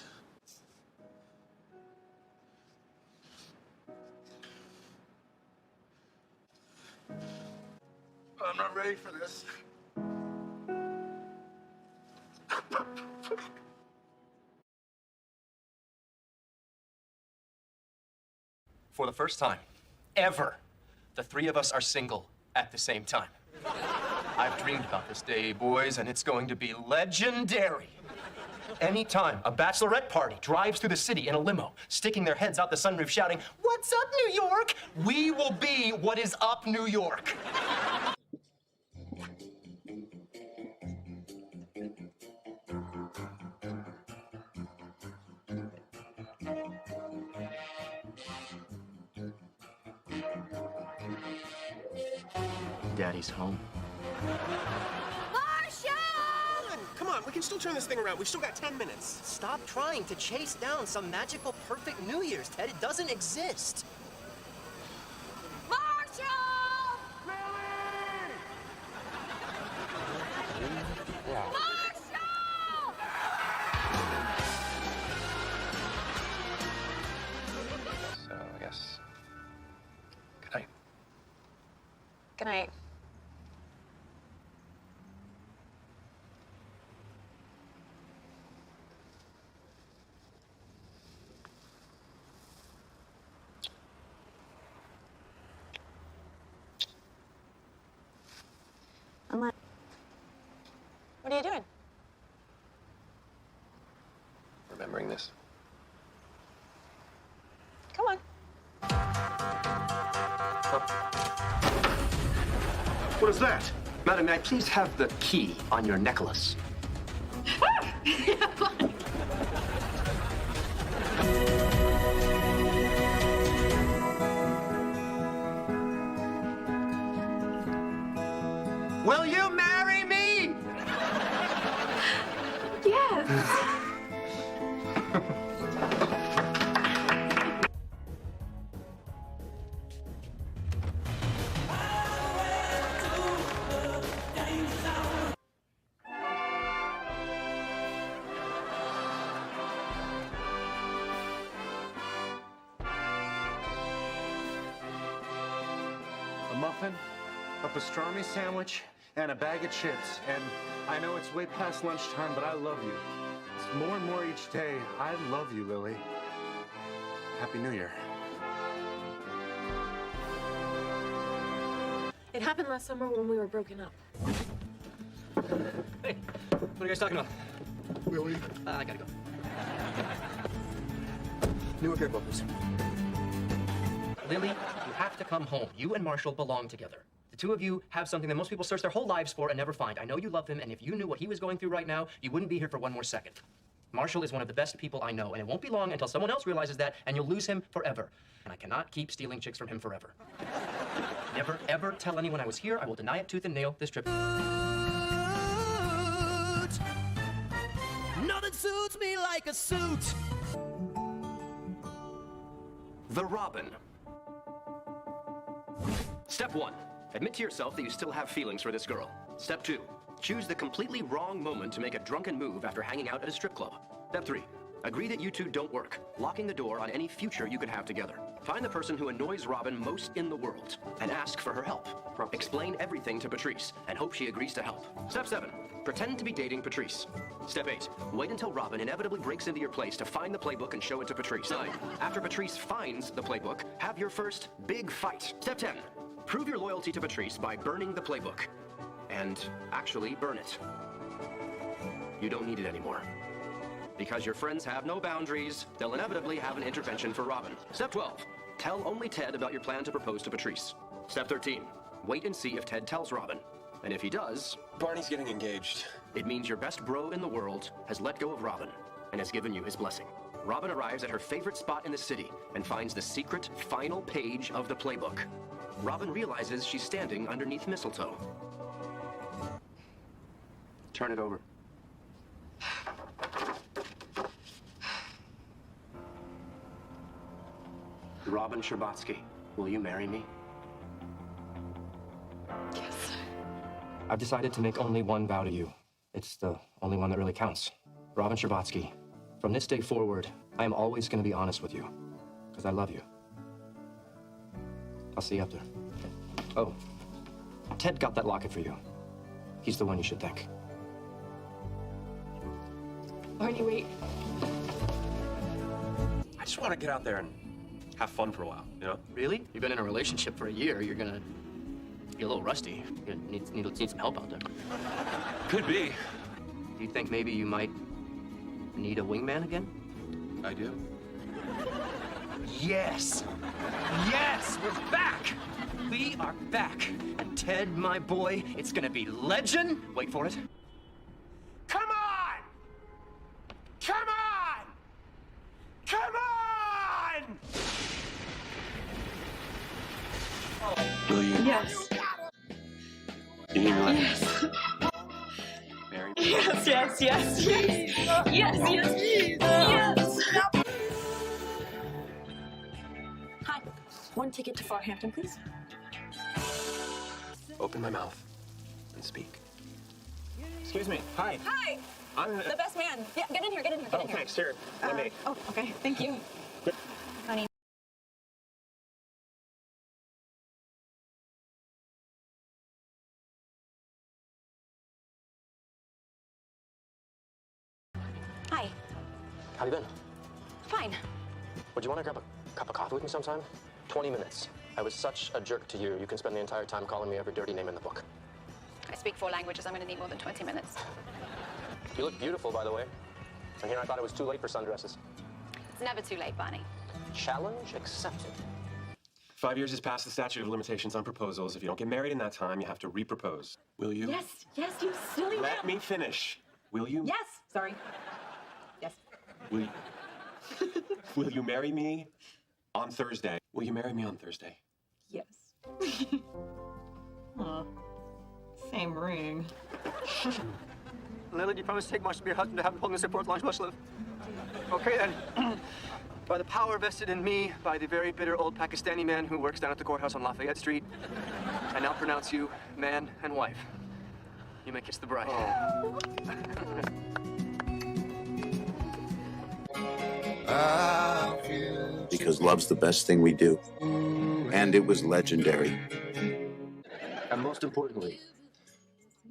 I'm not ready for this. For the first time, ever, the 3 of us are single at the same time. I've dreamed about this day, boys, and it's going to be legendary. Anytime a bachelorette party drives through the city in a limo, sticking their heads out the sunroof shouting, "What's up, New York?" we will be what is up, New York. Daddy's home. Marshall! Come on, we can still turn this thing around. We've still got 10 minutes. Stop trying to chase down some magical perfect New Year's, Ted. It doesn't exist. Marshall! Yeah. Marshall! So, I guess. Good night. Good night. What are you doing? Remembering this. Come on. What is that? Madam, may I please have the key on your necklace? Will you marry me? Yes. A muffin, a pastrami sandwich, and a bag of chips. And I know it's way past lunchtime, but I love you. It's more and more each day. I love you, Lily. Happy New Year. It happened last summer when we were broken up. Hey, what are you guys talking about? Lily? I gotta go. New repair book, please. Lily, you have to come home. You and Marshall belong together. The two of you have something that most people search their whole lives for and never find. I know you love him, and if you knew what he was going through right now, you wouldn't be here for one more second. Marshall is one of the best people I know, and it won't be long until someone else realizes that, and you'll lose him forever. And I cannot keep stealing chicks from him forever. Never, ever tell anyone I was here. I will deny it tooth and nail this trip. Nothing suits me like a suit. The Robin. Step 1. Admit to yourself that you still have feelings for this girl. Step 2. Choose the completely wrong moment to make a drunken move after hanging out at a strip club. Step 3. Agree that you two don't work, locking the door on any future you could have together. Find the person who annoys Robin most in the world and ask for her help. Explain everything to Patrice and hope she agrees to help. Step 7. Pretend to be dating Patrice. Step 8. Wait until Robin inevitably breaks into your place to find the playbook and show it to Patrice. 9. After Patrice finds the playbook, have your first big fight. Step 10. Prove your loyalty to Patrice by burning the playbook. And actually burn it. You don't need it anymore. Because your friends have no boundaries, they'll inevitably have an intervention for Robin. Step 12. Tell only Ted about your plan to propose to Patrice. Step 13. Wait and see if Ted tells Robin. And if he does... Barney's getting engaged. It means your best bro in the world has let go of Robin and has given you his blessing. Robin arrives at her favorite spot in the city and finds the secret final page of the playbook. Robin realizes she's standing underneath mistletoe. Turn it over. Robin Scherbatsky, will you marry me? Yes. I've decided to make only one vow to you. It's the only one that really counts. Robin Scherbatsky, from this day forward, I am always going to be honest with you, because I love you. I'll see you up there. Oh, Ted got that locket for you. He's the one you should thank. Barney, wait. I just want to get out there and have fun for a while, you know? Really? You've been in a relationship for a year. You're gonna be a little rusty. You're gonna need some help out there. Could be. Do you think maybe you might need a wingman again? I do. Yes! Yes! We're back! We are back. And Ted, my boy, it's gonna be legend. Wait for it. Come on! Come on! Come on! Will you? Yes. You need to let me Yes. marry me? Yes, yes, yes, yes. Yes, yes, yes. Hi. One ticket to Farhampton, please. Open my mouth and speak. Excuse me. Hi. Hi. I'm The best man. Yeah, get in here, get in here, get in here. thanks. Here, let me. Oh, okay. Thank you. Honey. Hi. How you been? Fine. Would you want to grab a cup of coffee with me sometime? 20 minutes. I was such a jerk to you. You can spend the entire time calling me every dirty name in the book. I speak 4 languages. I'm going to need more than 20 minutes. You look beautiful, by the way. And here I thought it was too late for sundresses. It's never too late, Barney. Challenge accepted. 5 years is past the statute of limitations on proposals. If you don't get married in that time, you have to repropose. Will you? Yes, yes, you silly man. Let me finish. Will you? Yes. Sorry. Yes. Will you? Will you marry me on Thursday? Will you marry me on Thursday? Yes. Aw. Same ring. Lily, do you promise to take Marshall to be your husband to have him hold Mr. Port's lunch bush live? Okay, then. By the power vested in me by the very bitter old Pakistani man who works down at the courthouse on Lafayette Street, I now pronounce you man and wife. You may kiss the bride. Because love's the best thing we do. And it was legendary. And most importantly,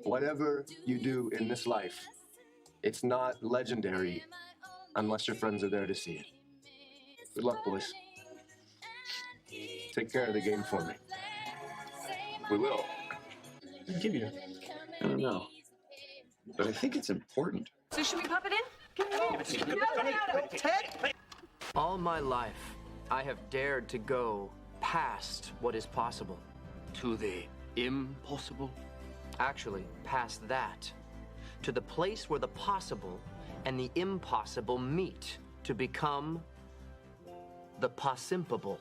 whatever you do in this life, it's not legendary unless your friends are there to see it. Good luck, boys. Take care of the game for me. We will. Give you. I don't know. But I think it's important. So should we pop it in? Ted! All my life, I have dared to go past what is possible. To the impossible? Actually, past that. To the place where the possible and the impossible meet to become the possimpable.